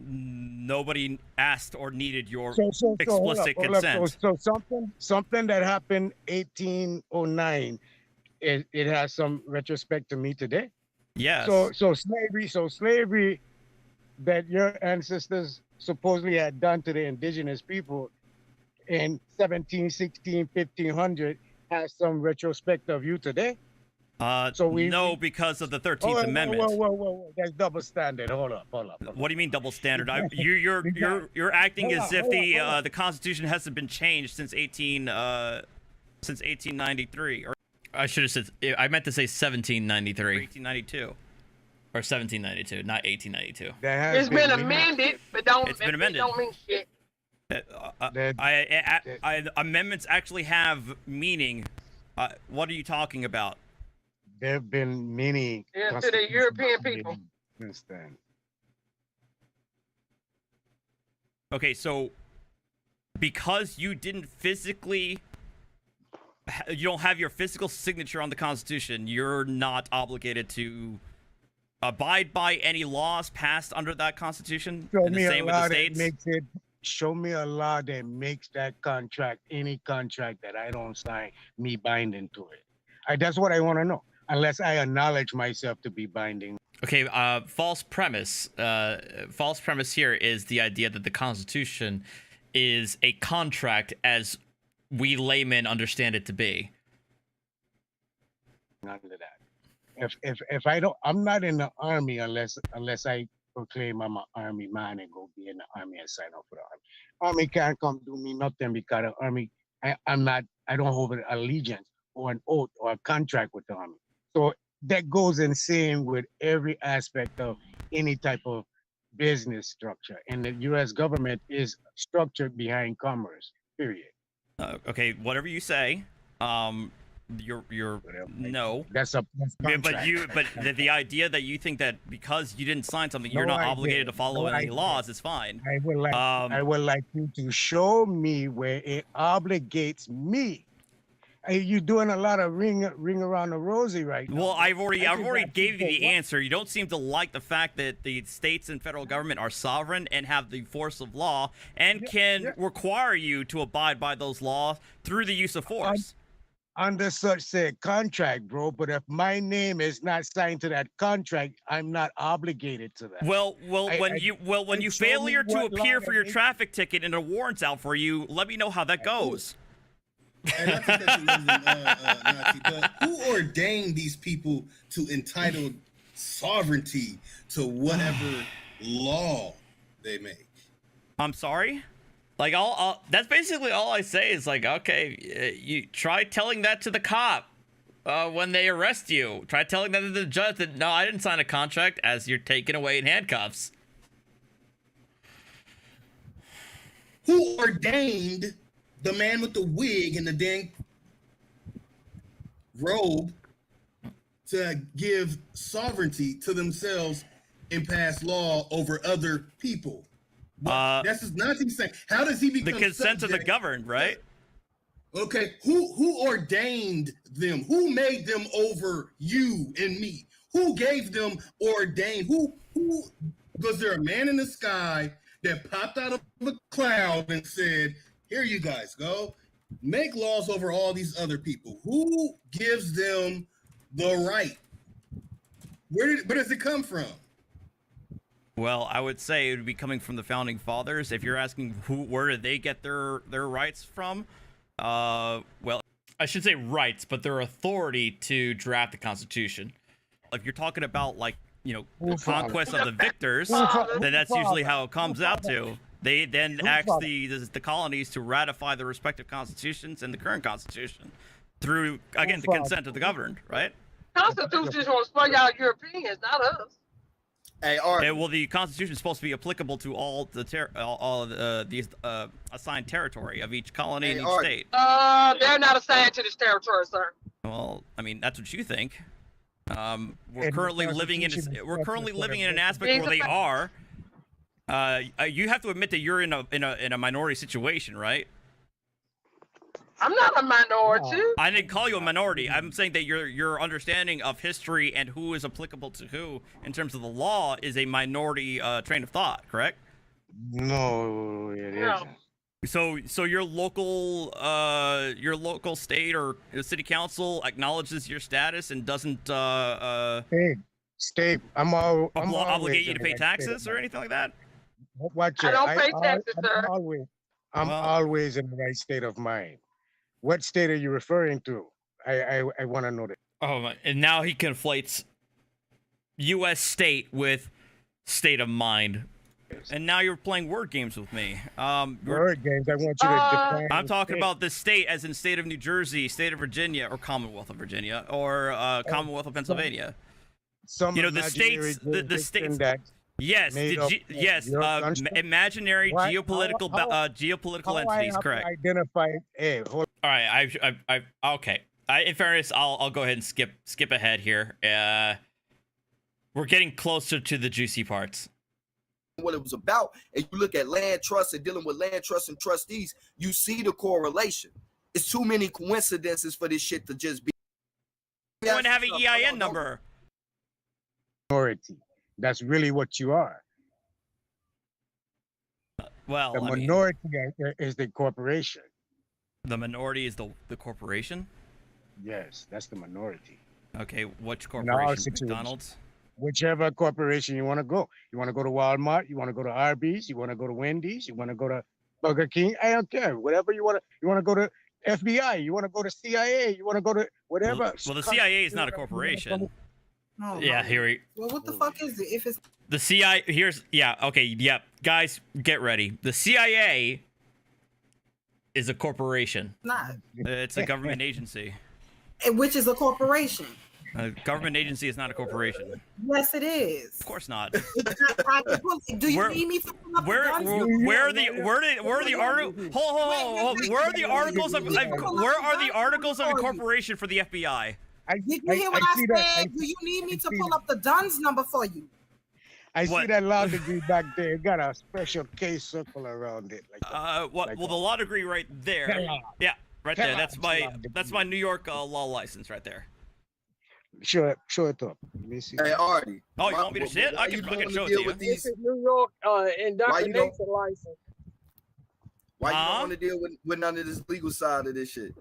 Nobody asked or needed your explicit consent. So something that happened 1809, it has some retrospect to me today. Yes. So slavery that your ancestors supposedly had done to the indigenous people in 1716, 1500 has some retrospect of you today? Because of the 13th Amendment. Whoa. That's double standard. Hold up. What do you mean double standard? You're acting as if the Constitution hasn't been changed since 1893. Or I should have said, I meant to say 1793. 1892. Or 1792, not 1892. It's been amended, but it's been amended. Don't mean shit. Amendments actually have meaning. What are you talking about? There have been many. Yeah, to the European people. Since then. Okay, so because you don't have your physical signature on the Constitution, you're not obligated to abide by any laws passed under that Constitution. And the same with the states. Show me a law that makes that contract, any contract that I don't sign, me binding to it. That's what I want to know. Unless I acknowledge myself to be binding. Okay, false premise. False premise here is the idea that the Constitution is a contract as we laymen understand it to be. Under that. If I don't, I'm not in the army unless I proclaim I'm an army man and go be in the army and sign up for the army. Army can't come do me nothing because the army, I don't hold an allegiance or an oath or a contract with the army. So that goes in same with every aspect of any type of business structure. And the U.S. government is structured behind commerce, period. Okay, whatever you say. You're no. That's contract. But the idea that you think that because you didn't sign something, you're No, not I obligated to didn't. follow No, I any laws is fine. I would like you to show me where it obligates me. You're doing a lot of ring around the rosy right now. Well, I've already just gave you the people- answer. You don't seem to like the fact that the states and federal government are sovereign and have the force of law and can require you to abide by those laws through the use of force. Under such said contract, bro. But if my name is not signed to that contract, I'm not obligated to that. Well, when you show failure me to what law appear that for your makes- traffic ticket and a warrant's out for you, let me know how that goes. And not to cut you loose, Nazi, but who ordained these people to entitled sovereignty to whatever law they make? I'm sorry? Like, that's basically all I say is like, okay, you try telling that to the cop when they arrest you. Try telling that to the judge that, no, I didn't sign a contract as you're taken away in handcuffs. Who ordained the man with the wig and the dang robe to give sovereignty to themselves and pass law over other people? That's just Nazi saying. How does he become the consent of the subject? governed, right? Okay, who ordained them? Who made them over you and me? Who gave them ordained? Who was there a man in the sky that popped out of a cloud and said, "Here you guys go, make laws over all these other people"? Who gives them the right? Where does it come from? Well, I would say it would be coming from the founding fathers. If you're asking where did they get their rights from? Well, I should say rights, but their authority to draft the Constitution. If you're talking about, like, you know, the conquest of the victors, then that's usually how it comes out to. They then ask the colonies to ratify the respective constitutions and the current constitution through, again, the consent of the governed, right? Constitution will spoil y'all Europeans, not us. Hey, well, the Constitution is supposed to be applicable to all the assigned territory of each colony and each state. They're not assigned to this territory, sir. Well, I mean, that's what you think. We're currently living in an aspect where they are. You have to admit that you're in a minority situation, right? I'm not a minority. I didn't call you a minority. I'm saying that your understanding of history and who is applicable to who in terms of the law is a minority train of thought, correct? No, it isn't. So your local state or city council acknowledges your status and doesn't state. I'm obligate you to pay taxes or anything like that. Watch it. I don't pay taxes, sir. I'm always in the right state of mind. What state are you referring to? I want to know that. Oh, and now he conflates U.S. state with state of mind. And now you're playing word games with me. Word games. I want you to define. I'm talking about the state as in state of New Jersey, state of Virginia, or Commonwealth of Virginia, or Commonwealth of Pennsylvania. The states, the states. Yes, imaginary geopolitical entities. Correct. Identify. Hey, all right. Okay. In fairness, I'll go ahead and skip ahead here. We're getting closer to the juicy parts. What it was about, and you look at land trusts and dealing with land trusts and trustees, you see the correlation. It's too many coincidences for this shit to just be. You want to have an EIN number. Minority. That's really what you are. Well, the minority is the corporation. The minority is the corporation? Yes, that's the minority. Okay, which corporation? McDonald's? Whichever corporation you want to go. You want to go to Walmart, you want to go to Arby's, you want to go to Wendy's, you want to go to Burger King, I don't care. Whatever you want to go to FBI, you want to go to CIA, you want to go to whatever. Well, the CIA is not a corporation. Oh, yeah, here we. Well, what the fuck is it? If it's the CIA, guys, get ready. The CIA is a corporation. Not. It's a government agency. Which is a corporation. A government agency is not a corporation. Yes, it is. Of course not. Do you need me to pull up the guns? Where are the articles? Hold. Where are the articles of incorporation for the FBI? Did you hear what I said? Do you need me to pull up the DUNS number for you? I see that law degree back there. It got a special case circle around it. Like Well, the law degree right there. Yeah, right there. That's my New York law license right there. Show it up. Let me see. Hey, Artie. Oh, you want me to see it? I can show it to you. This is New York indoctrination license. Why you don't want to deal with none of this legal side of this shit?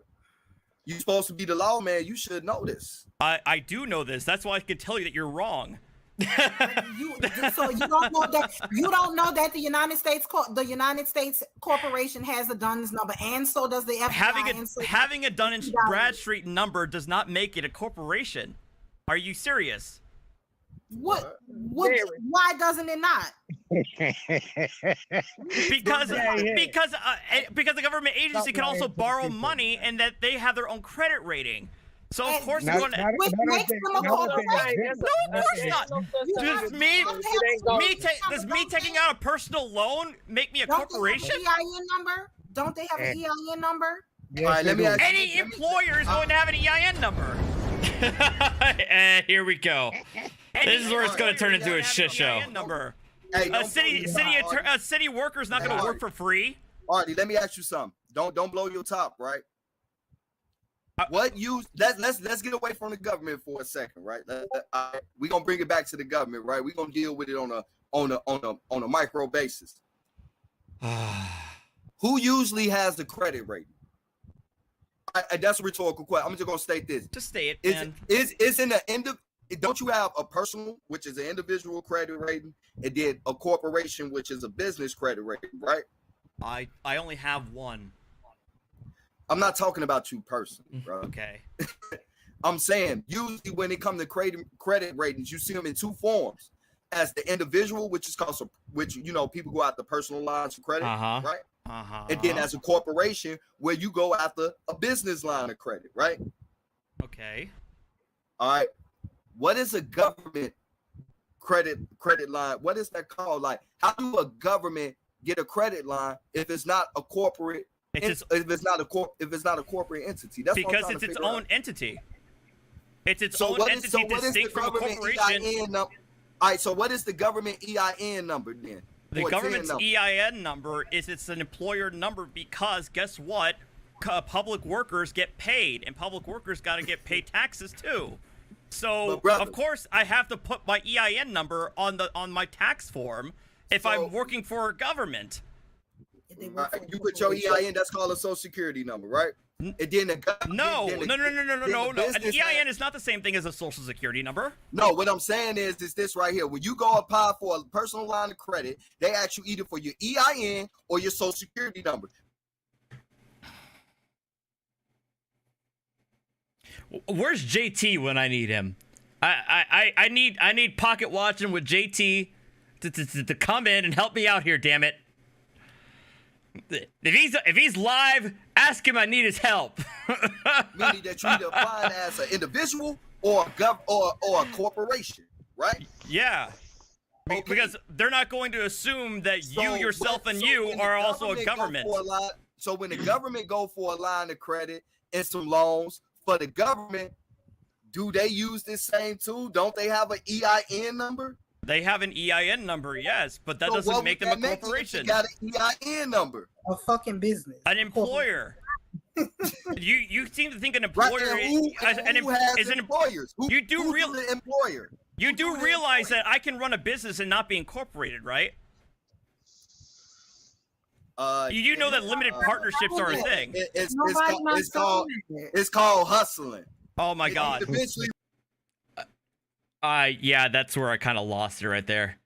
You supposed to be the lawman. You should know this. I do know this. That's why I can tell you that you're wrong. So you don't know that the United States corporation has a DUNS number, and so does the FBI. Having a Dun & Bradstreet number does not make it a corporation. Are you serious? What? Why doesn't it not? because the government agency can also borrow money, and that they have their own credit rating. So of course you're going to. Which makes them a corporation. No, of course not. Does me taking out a personal loan make me a corporation? Don't they have an EIN number? All right, let me ask Any employer is going to have an EIN number. And here we go. This is where it's going to turn into a shit show. Hey, a city worker is not going to work for free. Artie, let me ask you something. Don't blow your top, right? Let's get away from the government for a second, right? We're gonna bring it back to the government, right? We're gonna deal with it on a micro basis. Who usually has the credit rating? That's a rhetorical question. I'm just gonna state this. Just state it. Don't you have a personal, which is an individual credit rating, and then a corporation, which is a business credit rating, right? I only have one. I'm not talking about you personally, bro. Okay. I'm saying usually when it comes to credit ratings, you see them in two forms: as the individual, which is called, people go after personal lines of credit, right? And then as a corporation, where you go after a business line of credit, right? Okay. All right. What is a government credit line? What is that called? Like, how do a government get a credit line if it's not a corporate? If it's not a corporate entity, that's because it's its own entity. It's its own entity distinct from a corporation. All right, so what is the government EIN number then? The government's EIN number is it's an employer number because guess what? Public workers get paid, and public workers got to get paid taxes too. So of course I have to put my EIN number on my tax form if I'm working for a government. You put your EIN, that's called a social security number, right? And then no. An EIN is not the same thing as a social security number. No, what I'm saying is this right here. When you go apply for a personal line of credit, they ask you either for your EIN or your social security number. Where's JT when I need him? I need pocket watching with JT to come in and help me out here. Damn it! If he's live, ask him. I need his help. Meaning that you either apply as an individual or a corporation, right? Yeah. Okay. Because they're not going to assume that you yourself are also a government. So when the government go for a line of credit and some loans for the government, do they use this same tool? Don't they have an EIN number? They have an EIN number, yes, but that doesn't make them a corporation. You got an EIN number. A fucking business. An employer. you seem to think an employer is an employer. You do realize that I can run a business and not be incorporated, right? You do know that limited partnerships are a thing. It's called hustling. Oh my God. Yeah, that's where I kind of lost it right there.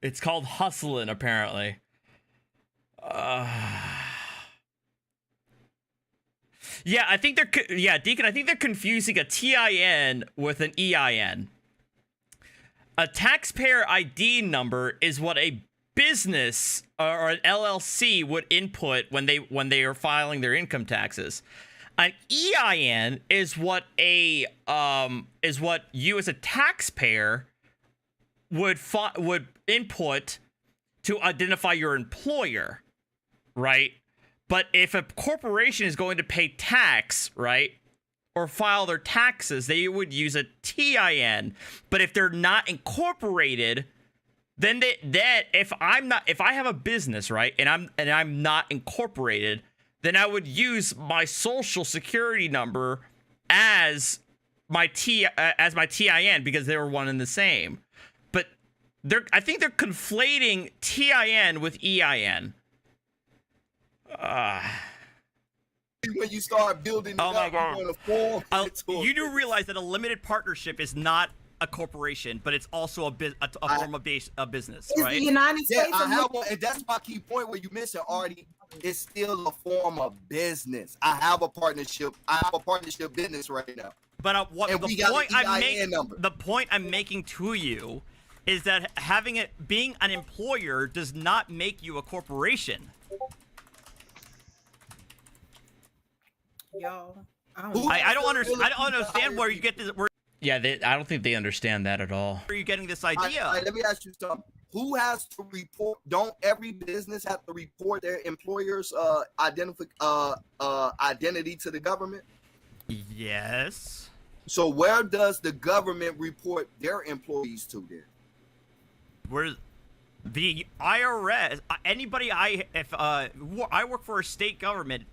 It's called hustling, apparently. Yeah, I think Deacon, I think they're confusing a TIN with an EIN. A taxpayer ID number is what a business or an LLC would input when they are filing their income taxes. An EIN is what you as a taxpayer would input to identify your employer, right? But if a corporation is going to pay tax, right, or file their taxes, they would use a TIN. But if they're not incorporated, then if I have a business, right, and I'm not incorporated, then I would use my social security number as my TIN because they were one and the same. But I think they're conflating TIN with EIN. When you start building it oh my up, God. you want to form You do realize that a limited partnership is not a corporation, but it's also a form of business, Is right? the United States I have one, and that's my key point where you mentioned, Artie, it's still a form of business. I have a partnership business right now. But the point I'm making to you is that being an employer does not make you a corporation. Yo, I don't understand where you get this. Yeah, I don't think they understand that at all. Where are you getting this idea? Let me ask you something. Who has to report? Don't every business have to report their employer's identity to the government? Yes. So where does the government report their employees to then? Where the IRS, if I work for a state government,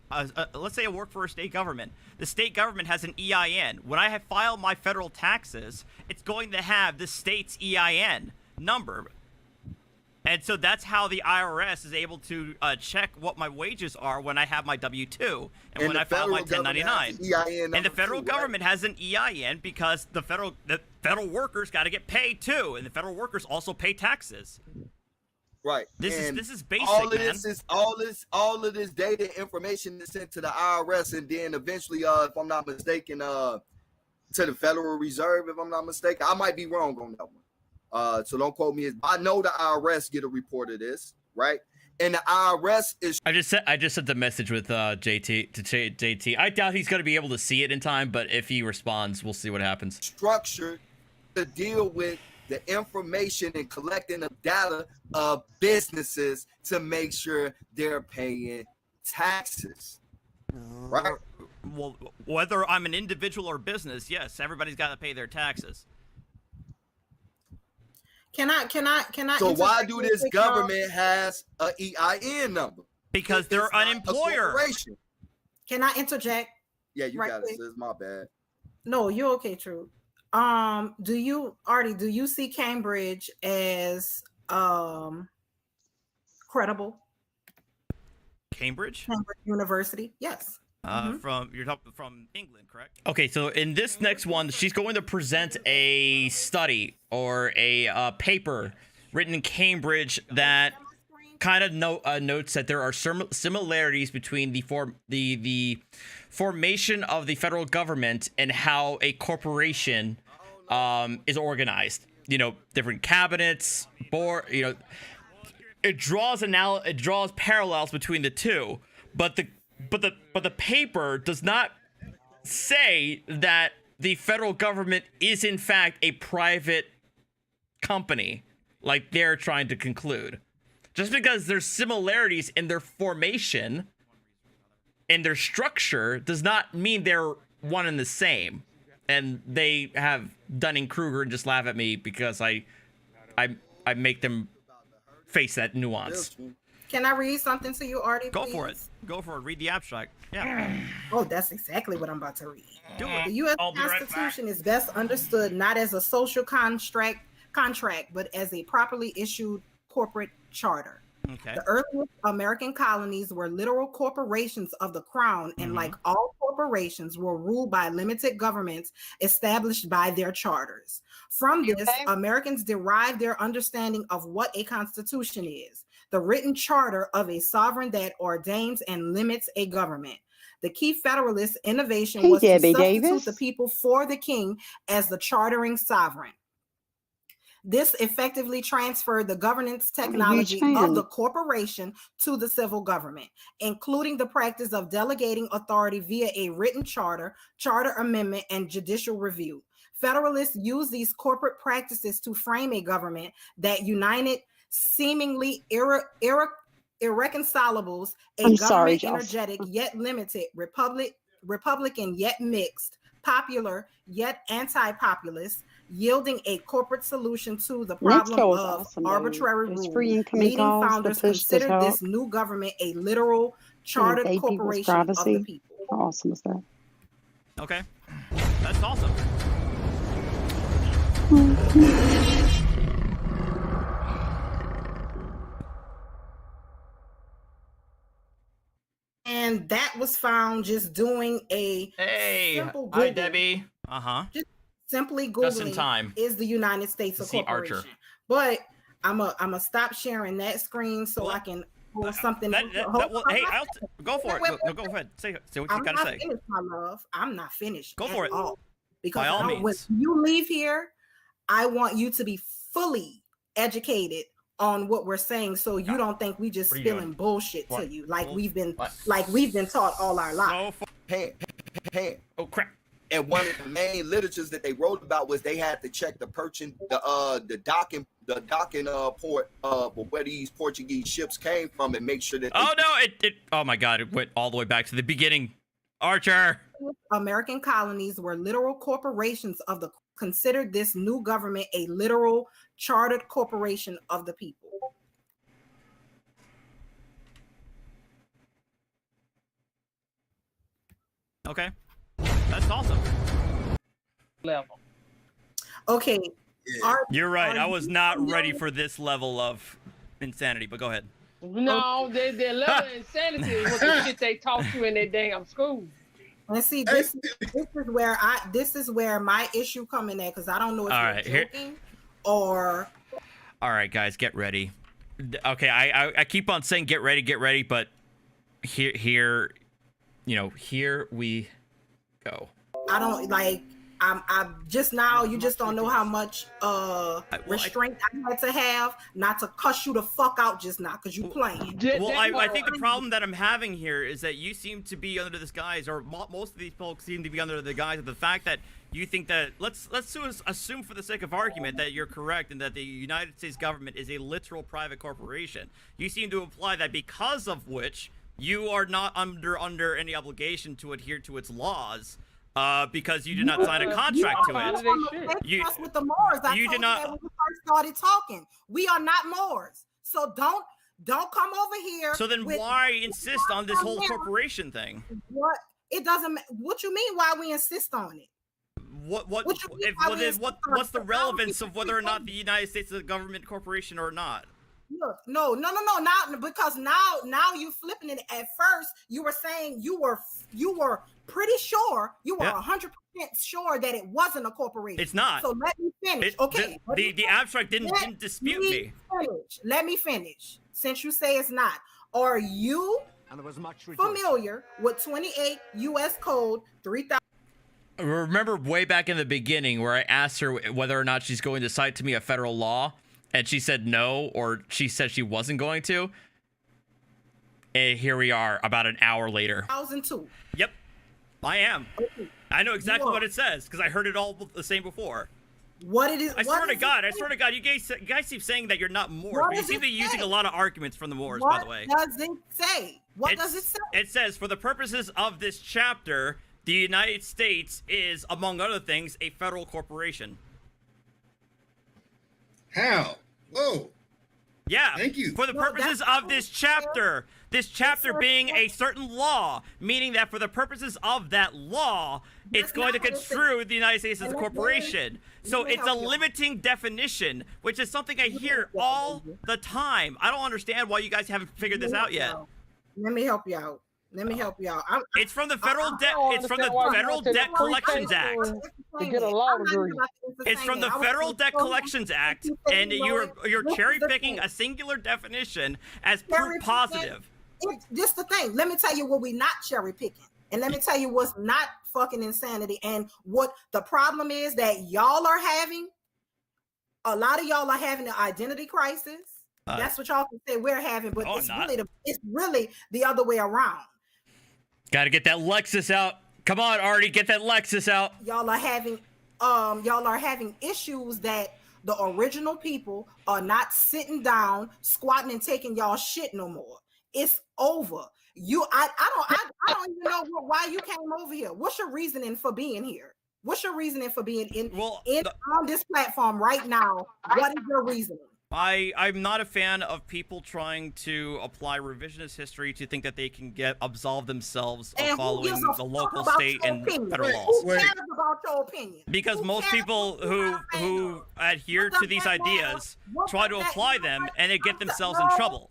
let's say I work for a state government, the state government has an EIN. When I have filed my federal taxes, it's going to have the state's EIN number. And so that's how the IRS is able to check what my wages are when I have my W-2 and when I file my 1099. And the federal government has an EIN because the federal workers got to get paid too, and the federal workers also pay taxes. Right. This is basic, all of man. All of this data information is sent to the IRS, and then eventually, if I'm not mistaken, to the Federal Reserve. If I'm not mistaken, I might be wrong on that one. So don't quote me. I know the IRS get a report of this, right? And the IRS is. I just sent the message with JT. I doubt he's going to be able to see it in time, but if he responds, we'll see what happens. Structured to deal with the information and collecting of data of businesses to make sure they're paying taxes. Right? Well, whether I'm an individual or business, yes, everybody's got to pay their taxes. Can I? So why do this government has a EIN number? Because they're an employer. Can I interject? Yeah, you got it. It's my bad. No, you're okay, True. Do you see Cambridge as credible? Cambridge University, yes. You're talking from England, correct? Okay, so in this next one, she's going to present a study or a paper written in Cambridge that kind of notes that there are similarities between the formation of the federal government and how a corporation is organized. You know, different cabinets, board. You know, it draws parallels between the two, but the paper does not say that the federal government is in fact a private company, like they're trying to conclude. Just because there's similarities in their formation and their structure does not mean they're one and the same. And they have Dunning-Kruger and just laugh at me because I make them face that nuance. Can I read something to you, Artie? Go for it. Go for it. Read the abstract. Yeah. Oh, that's exactly what I'm about to read. Do it. The U.S. Constitution is best understood not as a social contract, but as a properly issued corporate charter. Okay. The earliest American colonies were literal corporations of the crown, and like all corporations, were ruled by limited governments established by their charters. From this, Americans derived their understanding of what a constitution is, the written charter of a sovereign that ordains and limits a government. The key Federalist innovation was to substitute the people for the king as the chartering sovereign. This effectively transferred the governance I'm a huge technology of fan. the corporation to the civil government, including the practice of delegating authority via a written charter, charter amendment, and judicial review. Federalists use these corporate practices to frame a government that united seemingly irreconcilables, a I'm government sorry, Joss. energetic yet limited, Republican yet mixed, popular yet anti-populist, yielding a corporate solution to the problem Nextco is of awesome, dude. arbitrary Those rule. free incoming Leading calls, the founders push to considered this talk, new government a literal and chartered invade people's corporation of the privacy. people. How awesome is that? Okay, that's awesome. And that was found just doing a simple Google. Hi Debbie. Just simply Googling Just in time. is the United States To a see corporation. Archer. But I'm a stop sharing that screen so I can pull something. Hey, go for it. Go ahead. Say what you gotta say. Finished, my love. I'm not finished. Go for it. All. Because By all when means. you leave here, I want you to be fully educated on what we're saying, so you don't think we just What are you spilling doing? bullshit What? to you, like we've been What? taught all our lives. Oh crap! And one of the main literatures that they wrote about was they had to check the docking port where these Portuguese ships came from and make sure that. Oh my God! It went all the way back to the beginning. Archer. American colonies were literal corporations of the considered this new government a literal chartered corporation of the people. Okay, that's awesome. Level. Okay. You're right. I was not ready for this level of insanity, but go ahead. No, their level of insanity is what the shit they taught you in their damn school. And see, this is where my issue coming at, because I don't know if you're joking or. All right, guys, get ready. Okay, I keep on saying get ready, but here we go. I don't like. I'm just now. You just don't know how much restraint I had to have not to cuss you the fuck out just now because you playing. Well, I think the problem that I'm having here is that you seem to be under this guise, or most of these folks seem to be under the guise of the fact that you think that let's assume for the sake of argument that you're correct and that the United States government is a literal private corporation. You seem to imply that because of which you are not under any obligation to adhere to its laws. Because you did not sign a contract to it. You with the Moors. You did not. When we first started talking, we are not Moors, so don't come over here. So then, why insist on this whole corporation thing? What it doesn't. What you mean? Why we insist on it? What's the relevance of whether or not the United States is a government corporation or not? Look, no. Not because now you flipping it. At first, you were saying you were pretty sure, you were 100% sure that it wasn't a corporation. It's not. So let me finish. The abstract didn't dispute me. Let me finish. Since you say it's not, are you familiar with 28 U.S. Code 3000? Remember way back in the beginning where I asked her whether or not she's going to cite to me a federal law, and she said no, or she said she wasn't going to. And here we are, about an hour later. 2002. Yep. I am. I know exactly what it says because I heard it all the same before. What it is? I swear to God, you guys keep saying that you're not Moors, but you seem to be using a lot of arguments from the Moors, by the way. What does it say? What does it say? It says, for the purposes of this chapter, the United States is, among other things, a federal corporation. How? Whoa. Yeah. Thank you. For the purposes of this chapter being a certain law, meaning that for the purposes of that law, it's going to construe the United States as a corporation. So it's a limiting definition, which is something I hear all the time. I don't understand why you guys haven't figured this out yet. Let me help you out. It's from the Federal Debt. It's from the Federal Debt Collections Act. To get a law degree. It's from the Federal Debt Collections Act, and you're cherry picking a singular definition as proof positive. This the thing. Let me tell you what we not cherry picking, and let me tell you what's not fucking insanity, and what the problem is that y'all are having. A lot of y'all are having an identity crisis. That's what y'all can say we're having, but it's really the other way around. Got to get that Lexus out. Come on, Artie, get that Lexus out. Y'all are having issues that the original people are not sitting down, squatting, and taking y'all shit no more. It's over. I don't even know why you came over here. What's your reasoning for being here? What's your reasoning for being on this platform right now? What is your reasoning? I'm not a fan of people trying to apply revisionist history to think that they can absolve themselves of following the local, state, and federal laws. Who cares about your opinion? Because most people who adhere to these ideas try to apply them and they get themselves in trouble.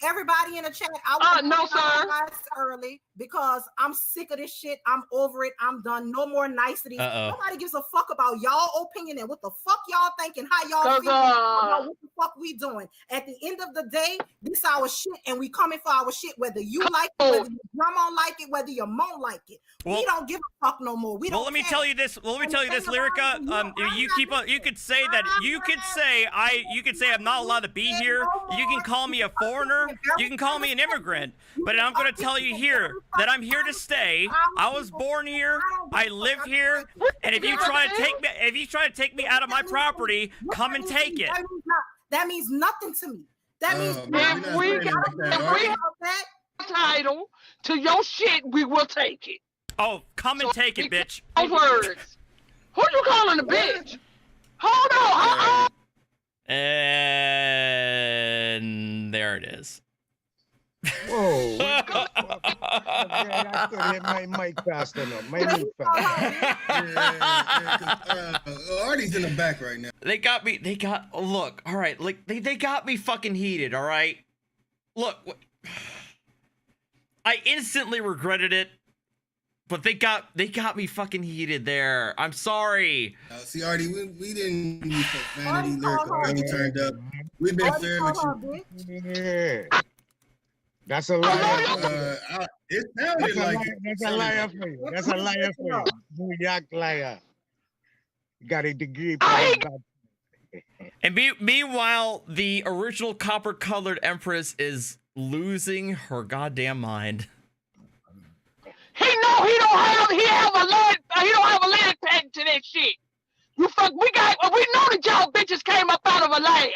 Everybody in the chat, I was early because I'm sick of this shit. I'm over it. I'm done. No more niceties. Nobody gives a fuck about y'all opinion and what the fuck y'all thinking, how y'all feel about what the fuck we doing. At the end of the day, this our shit and we coming for our shit, whether you like it, whether your grandma like it, whether your mom like it. We don't give a fuck no more. We don't let me tell you this, Lyrica. You could say I'm not allowed to be here. You can call me a foreigner. You can call me an immigrant, but I'm going to tell you here that I'm here to stay. I was born here. I live here. And if you try to take me out of my property, come and take it. That means nothing to me. That means if we have that title to your shit, we will take it. Oh, come and take it, bitch. Those words. Who you calling a bitch? Hold on. And there it is. Whoa. I couldn't hit my mic fast enough. My mic fast. Artie's in the back right now. They got me. Look, all right. Like, they got me fucking heated, all right? Look. I instantly regretted it. But they got me fucking heated there. I'm sorry. See, Artie, we didn't use profanity, lyrical when you turned up. We've been fair with you. Yeah. That's a liar. It sounded like that's a liar for you. That's a liar for you. New York liar. You got a degree. And meanwhile, the original copper-colored Empress is losing her goddamn mind. He know he don't have a land patent to that shit. We know that y'all bitches came up out of a lab.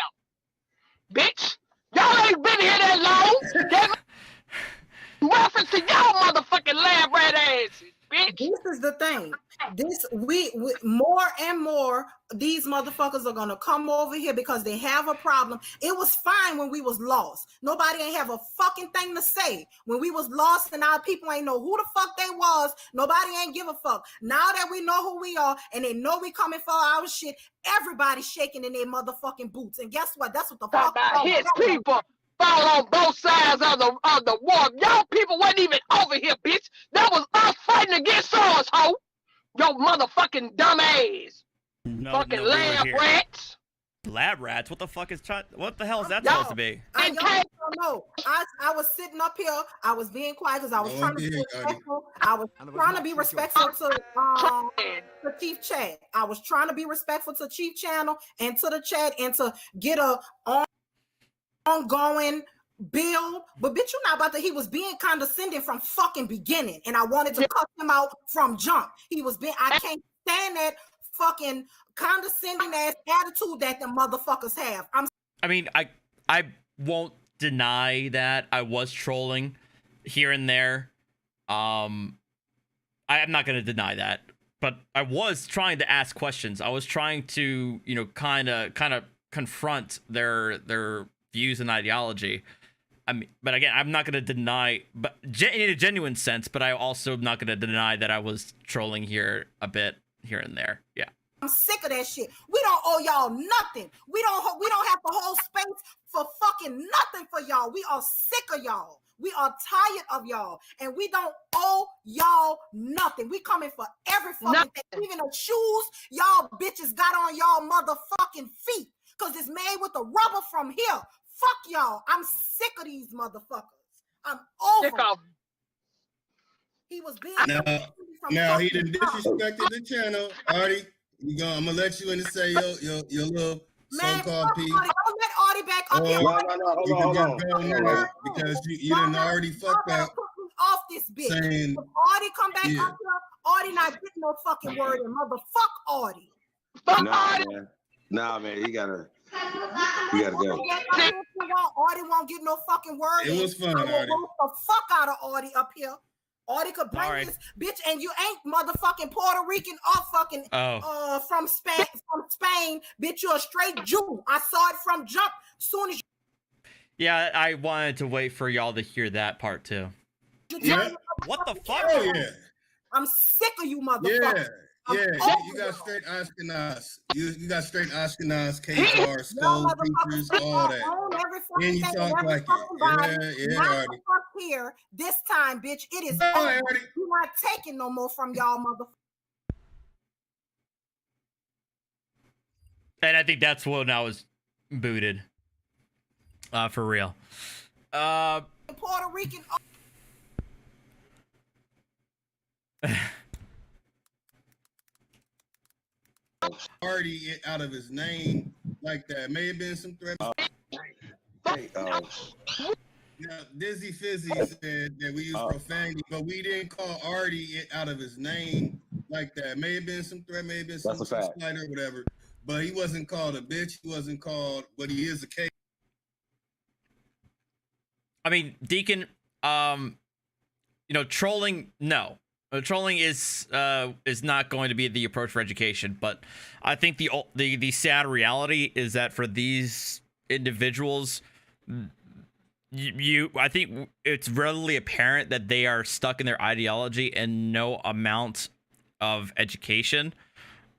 Bitch, y'all ain't been here that long. That reference to y'all motherfucking lab rat asses, bitch. This is the thing. We more and more these motherfuckers are gonna come over here because they have a problem. It was fine when we was lost. Nobody ain't have a fucking thing to say. When we was lost and our people ain't know who the fuck they was, nobody ain't give a fuck. Now that we know who we are and they know we coming for our shit, everybody's shaking in their motherfucking boots. And guess what? That's what the fuck his people fall on both sides of the war. Y'all people wasn't even over here, bitch. That was us fighting against us, ho. Yo motherfucking dumb ass. Fucking lab rats. Lab rats? What the fuck is what the hell is that supposed to be? I don't know. I was sitting up here. I was being quiet because I was trying to be respectful. I was trying to be respectful to Chief Chad. I was trying to be respectful to Chief Channel and to the chat and to get a ongoing build. But bitch, you're not about to. He was being condescending from fucking beginning, and I wanted to cut him out from jump. I can't stand that fucking condescending ass attitude that the motherfuckers have. I mean, I won't deny that I was trolling here and there. I'm not gonna deny that, but I was trying to ask questions. I was trying to, kind of confront their views and ideology. I mean, but again, I'm not gonna deny, but in a genuine sense. But I also am not gonna deny that I was trolling here a bit here and there. Yeah. I'm sick of that shit. We don't owe y'all nothing. We don't have to hold space for fucking nothing for y'all. We are sick of y'all. We are tired of y'all, and we don't owe y'all nothing. We coming for every fucking thing, even the shoes y'all bitches got on y'all motherfucking feet, cause it's made with the rubber from here. Fuck y'all. I'm sick of these motherfuckers. I'm over. He was being now he done disrespected the channel. Artie, I'm gonna let you in and say your little Man, so-called fuck peace. Audie. Don't let Audie back up here. Or No, you hold can on. just go now because you done already fucked up Put me off this bitch. saying, If Audie come back yeah. up here, Audie not getting no fucking word in. Motherfuck Audie. Nah, man, you gotta go. Audie won't get no fucking word. It was fun, I will Audie. roast the fuck out of Audie up here. Audie could bring Alright. this bitch, and you ain't motherfucking Puerto Rican or fucking from Spain, bitch. You're a straight Jew. I saw it from jump. Soon as Yeah, I wanted to wait for y'all to hear that part too. Yeah. What the fuck? Oh yeah. I'm sick of you, motherfucker. Yeah, you got straight Ashkenaz. You got straight Ashkenaz, K-bar, skull features, all that. And you talk like it. Yeah, Artie. Here this time, bitch. It is No, over. Artie. You're not taking no more from y'all, motherfucker. And I think that's when I was booted. For real. Puerto Rican. Artie out of his name like that. May have been some threat. Yeah, Dizzy Fizzy said that we use profanity, but we didn't call Artie it out of his name like that. May have been some threat, may have been some slight or whatever. But he wasn't called a bitch. He wasn't called, but he is a K. I mean, Deacon, trolling, no. Trolling is not going to be the approach for education, but I think the sad reality is that for these individuals, I think it's readily apparent that they are stuck in their ideology and no amount of education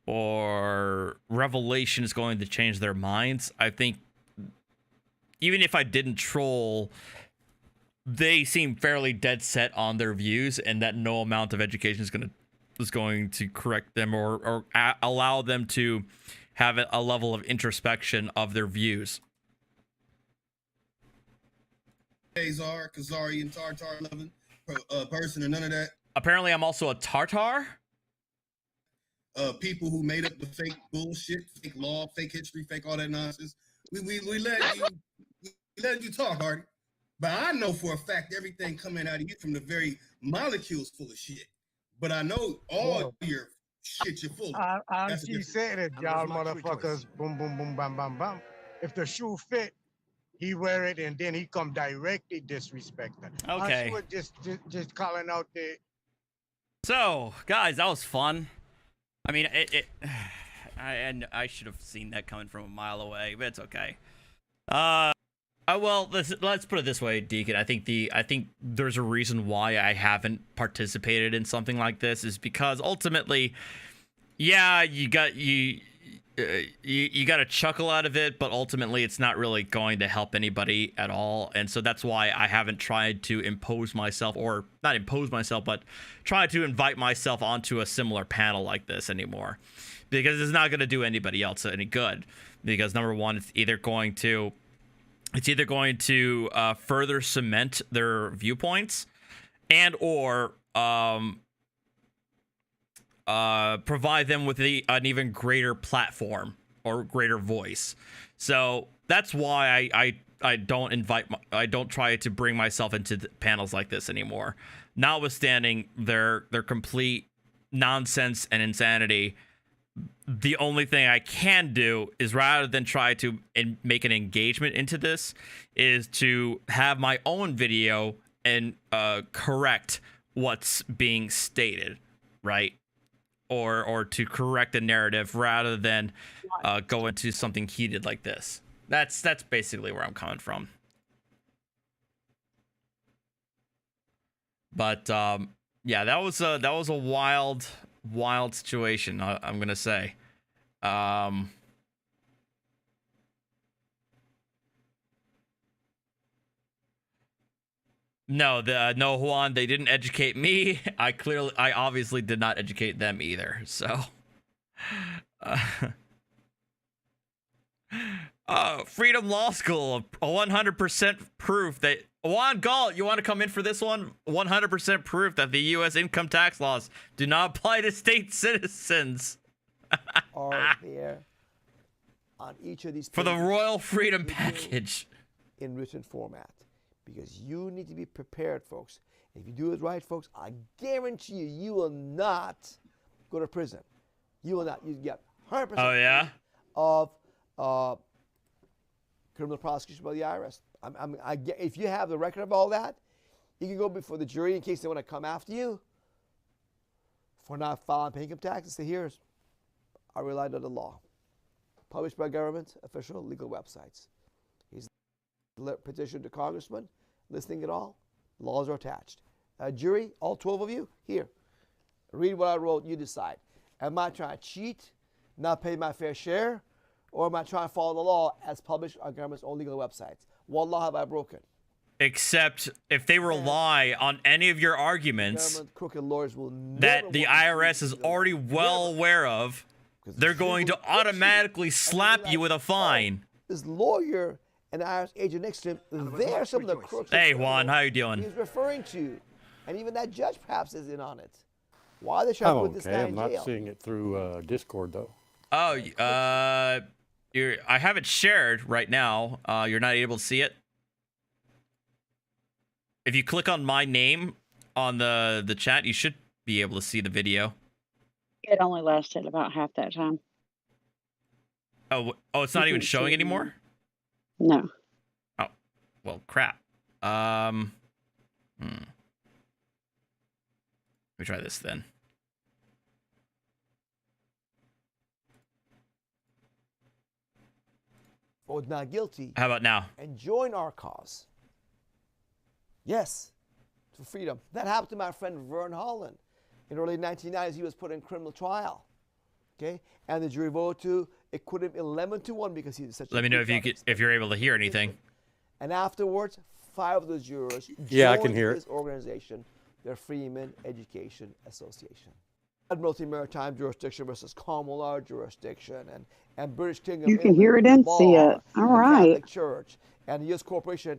or revelation is going to change their minds. I think even if I didn't troll, they seem fairly dead set on their views, and that no amount of education is going to correct them or allow them to have a level of introspection of their views. Khazar, Khazarian, Tartar loving person, or none of that. Apparently, I'm also a Tartar. People who made up the fake bullshit, fake law, fake history, fake all that nonsense. We let you talk, Hardy. But I know for a fact everything coming out of you from the very molecules full of shit. But I know all your shit you're full of. Auntie said it, y'all motherfuckers. Boom, boom, boom, bam, bam, bam. If the shoe fit, he wear it, and then he come directly disrespect her. Okay. She was just calling out the. So, guys, that was fun. I mean, I should have seen that coming from a mile away, but it's okay. Well, let's put it this way, Deacon. I think there's a reason why I haven't participated in something like this is because ultimately, yeah, you got a chuckle out of it, but ultimately it's not really going to help anybody at all. And so that's why I haven't tried to impose myself, or not impose myself, but try to invite myself onto a similar panel like this anymore, because it's not going to do anybody else any good. Because number one, it's either going to further cement their viewpoints and or provide them with an even greater platform or greater voice. So that's why I don't try to bring myself into panels like this anymore. Notwithstanding their complete nonsense and insanity, the only thing I can do is, rather than try to make an engagement into this, is to have my own video and correct what's being stated, right? Or to correct a narrative rather than go into something heated like this. That's basically where I'm coming from. But yeah, that was a wild situation, I'm gonna say. No, Juan, they didn't educate me. I obviously did not educate them either. So, Freedom Law School, 100% proof that Juan Galt, you want to come in for this one? 100% proof that the U.S. income tax laws do not apply to state citizens. Are there on each of these For the pages Royal Freedom with you Package. in written format, because you need to be prepared, folks. If you do it right, folks, I guarantee you, you will not go to prison. You will not. You get 100% Oh, yeah? of criminal prosecution by the IRS. If you have the record of all that, you can go before the jury in case they want to come after you for not filing paying income tax and say, here's, I relied on the law. Published by government official legal websites. He's petition to congressman, listening at all. Laws are attached. Jury, all 12 of you, here. Read what I wrote, you decide. Am I trying to cheat, not pay my fair share, or am I trying to follow the law as published on government's own legal websites? What law have I broken? Except if they rely on any of your arguments Government crooked lawyers will that the IRS is already well aware of, they're going to automatically slap you with a fine. This lawyer and IRS agent next to him, they're some of the crooks. Hey, Juan, how you doing? He's referring to, and even that judge perhaps is in on it. Why are they trying to put this guy in jail? I'm not seeing it through Discord though. Oh, I have it shared right now. You're not able to see it. If you click on my name on the chat, you should be able to see the video. It only lasted about half that time. Oh, it's not even showing anymore? No. Oh, well, crap. Let me try this then. Or not guilty. How about now? And join our cause. Yes, for freedom. That happened to my friend Vern Holland. In the early 1990s, he was put in criminal trial. Okay, and the jury voted to acquit him 11-1 because he was such. Let me know if you're able to hear anything. And afterwards, 5 of those jurors I can hear his organization, the Freeman Education Association. Admiralty Maritime Jurisdiction versus Common Law Jurisdiction, and British Kingdom. You can hear it and see it. All right. Catholic Church and the U.S. Corporation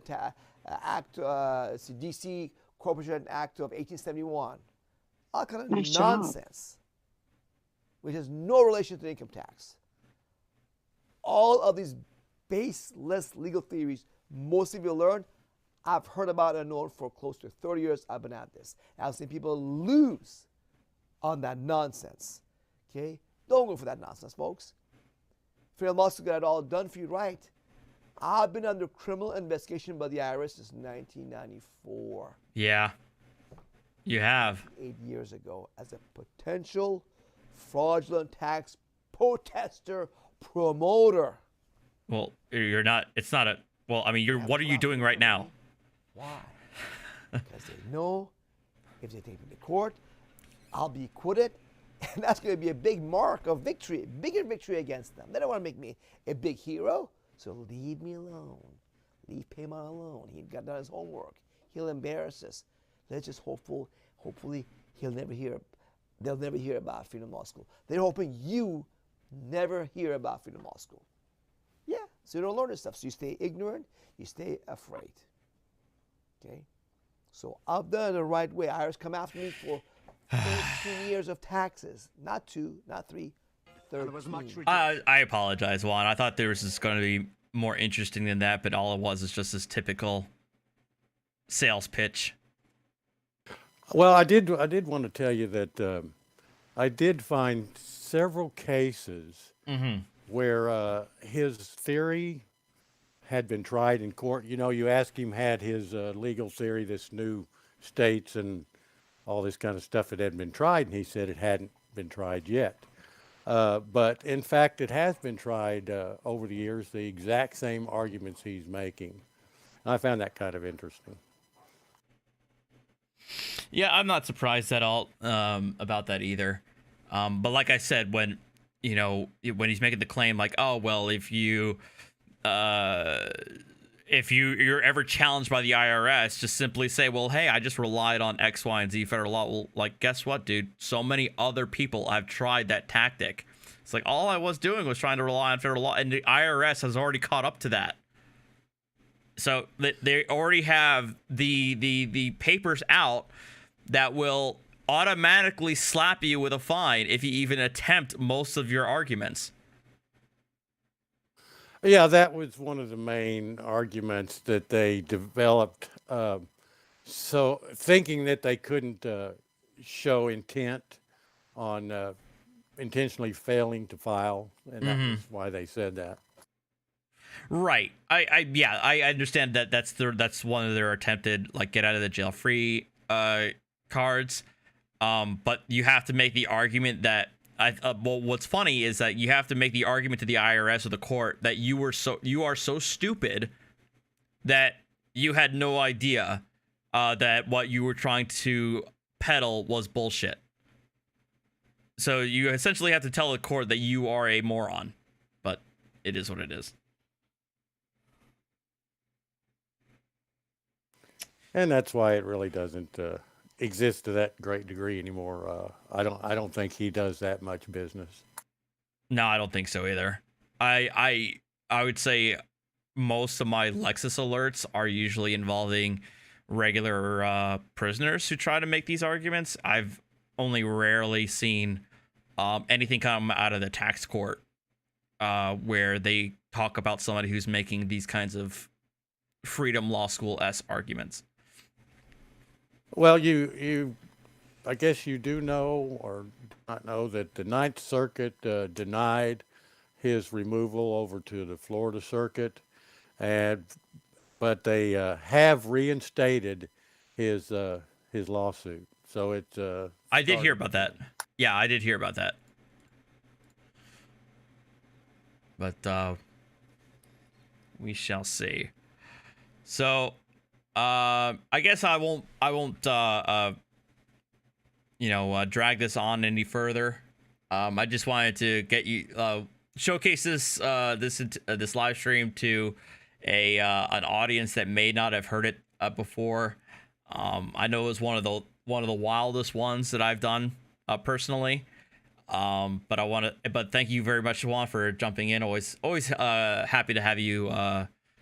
Act, DC Corporation Act of 1871. All kind of Nice nonsense, which has no relation to income tax. All of these baseless legal theories, most of you learned, I've heard about and known for close to 30 years. I've been at this. I've seen people lose on that nonsense. Okay? Don't go for that nonsense, folks. Freedom Law School got it all done for you right. I've been under criminal investigation by the IRS since 1994. Yeah, you have. 8 years ago as a potential fraudulent tax protester promoter. Well, you're not. It's not a. Well, I mean, what are you doing right now? Why? Because they know if they take me to court, I'll be acquitted, and that's going to be a big mark of victory, bigger victory against them. They don't want to make me a big hero, so leave me alone. Leave Paymon alone. He got done his homework. He'll embarrass us. Let's just hopefully they'll never hear about Freedom Law School. They're hoping you never hear about Freedom Law School. Yeah, so you don't learn this stuff. So you stay ignorant, you stay afraid. Okay? So I've done it the right way. IRS come after me for 13 years of taxes. Not 2, not 3, 13. I apologize, Juan. I thought there was just going to be more interesting than that, but all it was just this typical sales pitch. Well, I did want to tell you that I did find several cases where his theory had been tried in court. You know, you ask him, had his legal theory, this new states and all this kind of stuff, it hadn't been tried, and he said it hadn't been tried yet. But in fact, it has been tried over the years, the exact same arguments he's making. I found that kind of interesting. Yeah, I'm not surprised at all about that either. But like I said, when he's making the claim like, oh well, if you're ever challenged by the IRS, just simply say, well, hey, I just relied on X, Y, and Z federal law. Well, like, guess what, dude? So many other people have tried that tactic. It's like all I was doing was trying to rely on federal law, and the IRS has already caught up to that. So they already have the papers out that will automatically slap you with a fine if you even attempt most of your arguments. Yeah, that was one of the main arguments that they developed. So thinking that they couldn't show intent on intentionally failing to file, and that was why they said that. Right. I understand that that's one of their attempted like get out of the jail free cards. But you have to make the argument that well, what's funny is that you have to make the argument to the IRS or the court that you are so stupid that you had no idea that what you were trying to peddle was bullshit. So you essentially have to tell the court that you are a moron, but it is what it is. And that's why it really doesn't exist to that great degree anymore. I don't think he does that much business. No, I don't think so either. I would say most of my Lexus alerts are usually involving regular prisoners who try to make these arguments. I've only rarely seen anything come out of the tax court where they talk about somebody who's making these kinds of freedom law school-esque arguments. Well, I guess you do know or not know that the Ninth Circuit denied his removal over to the Florida Circuit, but they have reinstated his lawsuit. So it's. I did hear about that. Yeah, I did hear about that. But we shall see. So. I guess I won't drag this on any further. I just wanted to get you showcase this live stream to an audience that may not have heard it before. I know it was one of the wildest ones that I've done personally. But thank you very much, Juan, for jumping in. Always happy to have you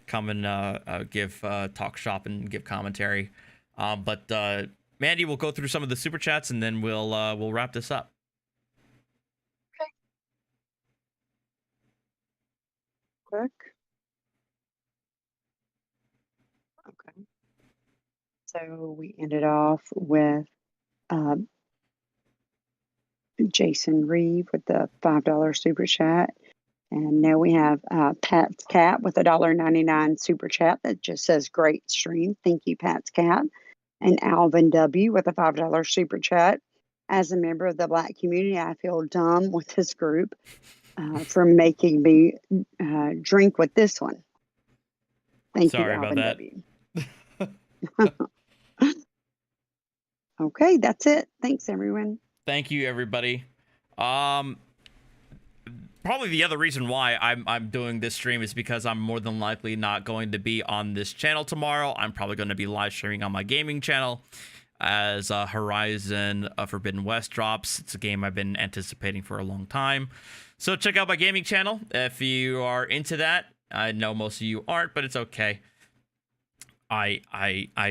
come and give talk shop and give commentary. But Mandy will go through some of the super chats and then we'll wrap this up. Quick. Okay. So we ended off with Jason Reeve with the $5 super chat. And now we have Pat's Cat with a $1.99 super chat that just says great stream. Thank you, Pat's Cat. And Alvin W with a $5 super chat. As a member of the Black community, I feel dumb with this group for making me drink with this one. Thank Sorry you, about Alvin W. Okay, that's it. Thanks, everyone. Thank you, everybody. Probably the other reason why I'm doing this stream is because I'm more than likely not going to be on this channel tomorrow. I'm probably going to be live streaming on my gaming channel as Horizon Forbidden West drops. It's a game I've been anticipating for a long time. So check out my gaming channel if you are into that. I know most of you aren't, but it's okay. I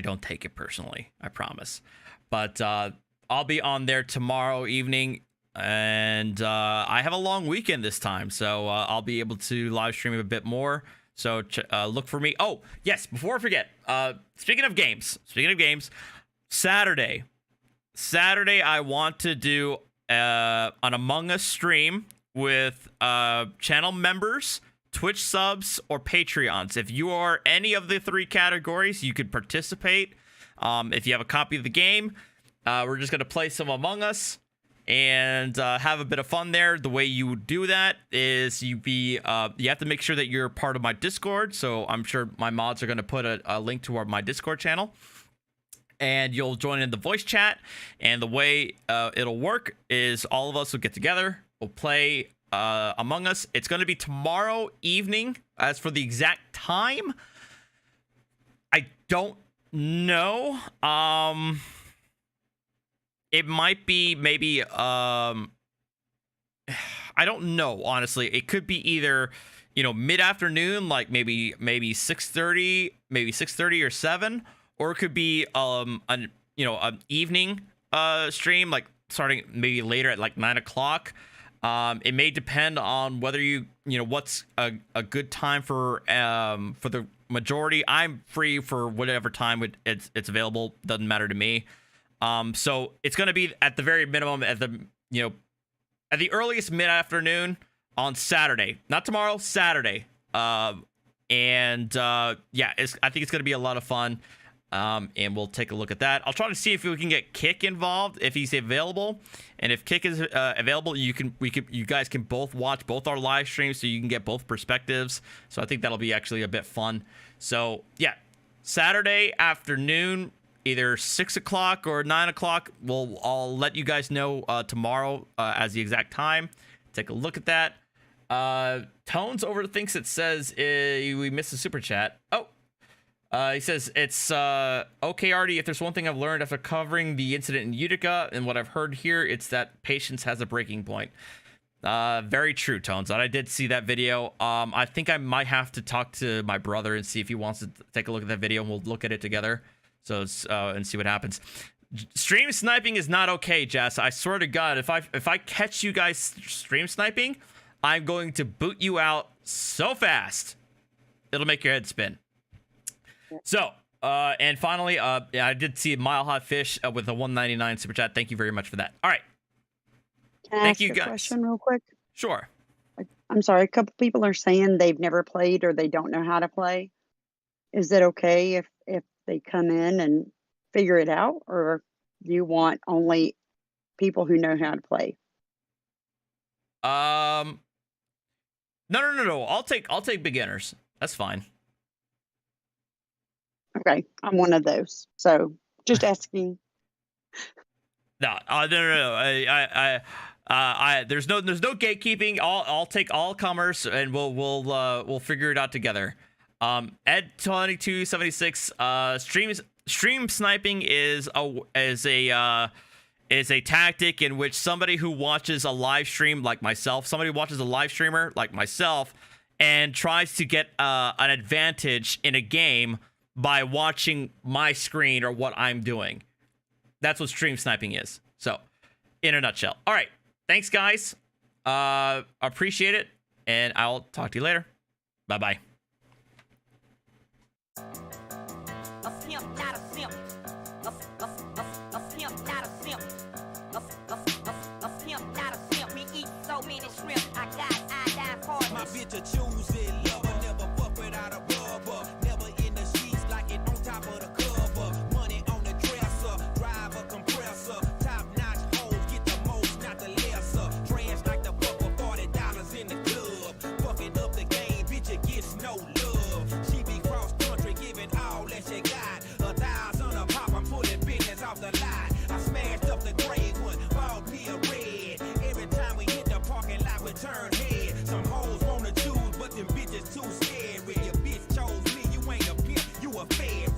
don't take it personally, I promise. But I'll be on there tomorrow evening. And I have a long weekend this time, so I'll be able to live stream a bit more. So look for me. Oh, yes, before I forget, speaking of games, Saturday, I want to do an Among Us stream with channel members, Twitch subs, or Patreons. If you are any of the three categories, you could participate. If you have a copy of the game, we're just going to play some Among Us and have a bit of fun there. The way you do that is you have to make sure that you're part of my Discord. So I'm sure my mods are going to put a link to my Discord channel. And you'll join in the voice chat. And the way it'll work is all of us will get together. We'll play Among Us. It's going to be tomorrow evening. As for the exact time, I don't know. It might be maybe I don't know, honestly. It could be either, mid-afternoon, like maybe 6:30 or 7, or it could be an evening stream, like starting maybe later at like 9 o'clock. It may depend on whether you know what's a good time for the majority. I'm free for whatever time it's available. Doesn't matter to me. So it's going to be at the very minimum at the earliest mid-afternoon on Saturday, not tomorrow, Saturday. Yeah, I think it's going to be a lot of fun. And we'll take a look at that. I'll try to see if we can get Kick involved if he's available, and if Kick is available, you guys can both watch both our live streams, so you can get both perspectives. So I think that'll be actually a bit fun. So yeah, Saturday afternoon, either 6 o'clock or 9 o'clock. I'll let you guys know tomorrow as the exact time. Take a look at that. Tones overthinks it says we missed a super chat. Oh. He says, it's okay, Artie, if there's one thing I've learned after covering the incident in Utica and what I've heard here, it's that patience has a breaking point. Very true, Tones. I did see that video. I think I might have to talk to my brother and see if he wants to take a look at that video, and we'll look at it together. So and see what happens. Stream sniping is not okay, Jess. I swear to God, if I catch you guys stream sniping, I'm going to boot you out so fast. It'll make your head spin. So, and finally, I did see Mile High Fish with a 199 super chat. Thank you very much for that. All right. Can I ask a question real quick? Sure. I'm sorry. A couple people are saying they've never played or they don't know how to play. Is it okay if they come in and figure it out, or do you want only people who know how to play? No. I'll take beginners. That's fine. Okay, I'm one of those. So just asking. No. There's no gatekeeping. I'll take all comers, and we'll figure it out together. Ed 2276. Stream sniping is a tactic in which somebody who watches a live stream like myself, somebody watches a live streamer like myself, and tries to get an advantage in a game by watching my screen or what I'm doing. That's what stream sniping is. So, in a nutshell. All right. Thanks, guys. Appreciate it. And I'll talk to you later. Bye-bye. A pimp, not a simp. A pimp, not a simp. A pimp, not a simp. We eat so many shrimp. I got iodine partners. My bitch a choosy lover, never fuck without a rubber. Never in the sheets like it on top of the cover. Money on the dresser, drive a compressor. Top notch hoes get the most, not the lesser. Trash like the buck for $40 in the club. Fucking up the game, bitch, it gets no love. She be cross country, giving all that she got. 1,000 a pop, I'm pulling business off the lot. I smashed up the gray one, bought me a red. Every time we hit the parking lot, we turn head. Some hoes wanna choose, but them bitches too scared. Your bitch chose me, you ain't a pimp, you a fed.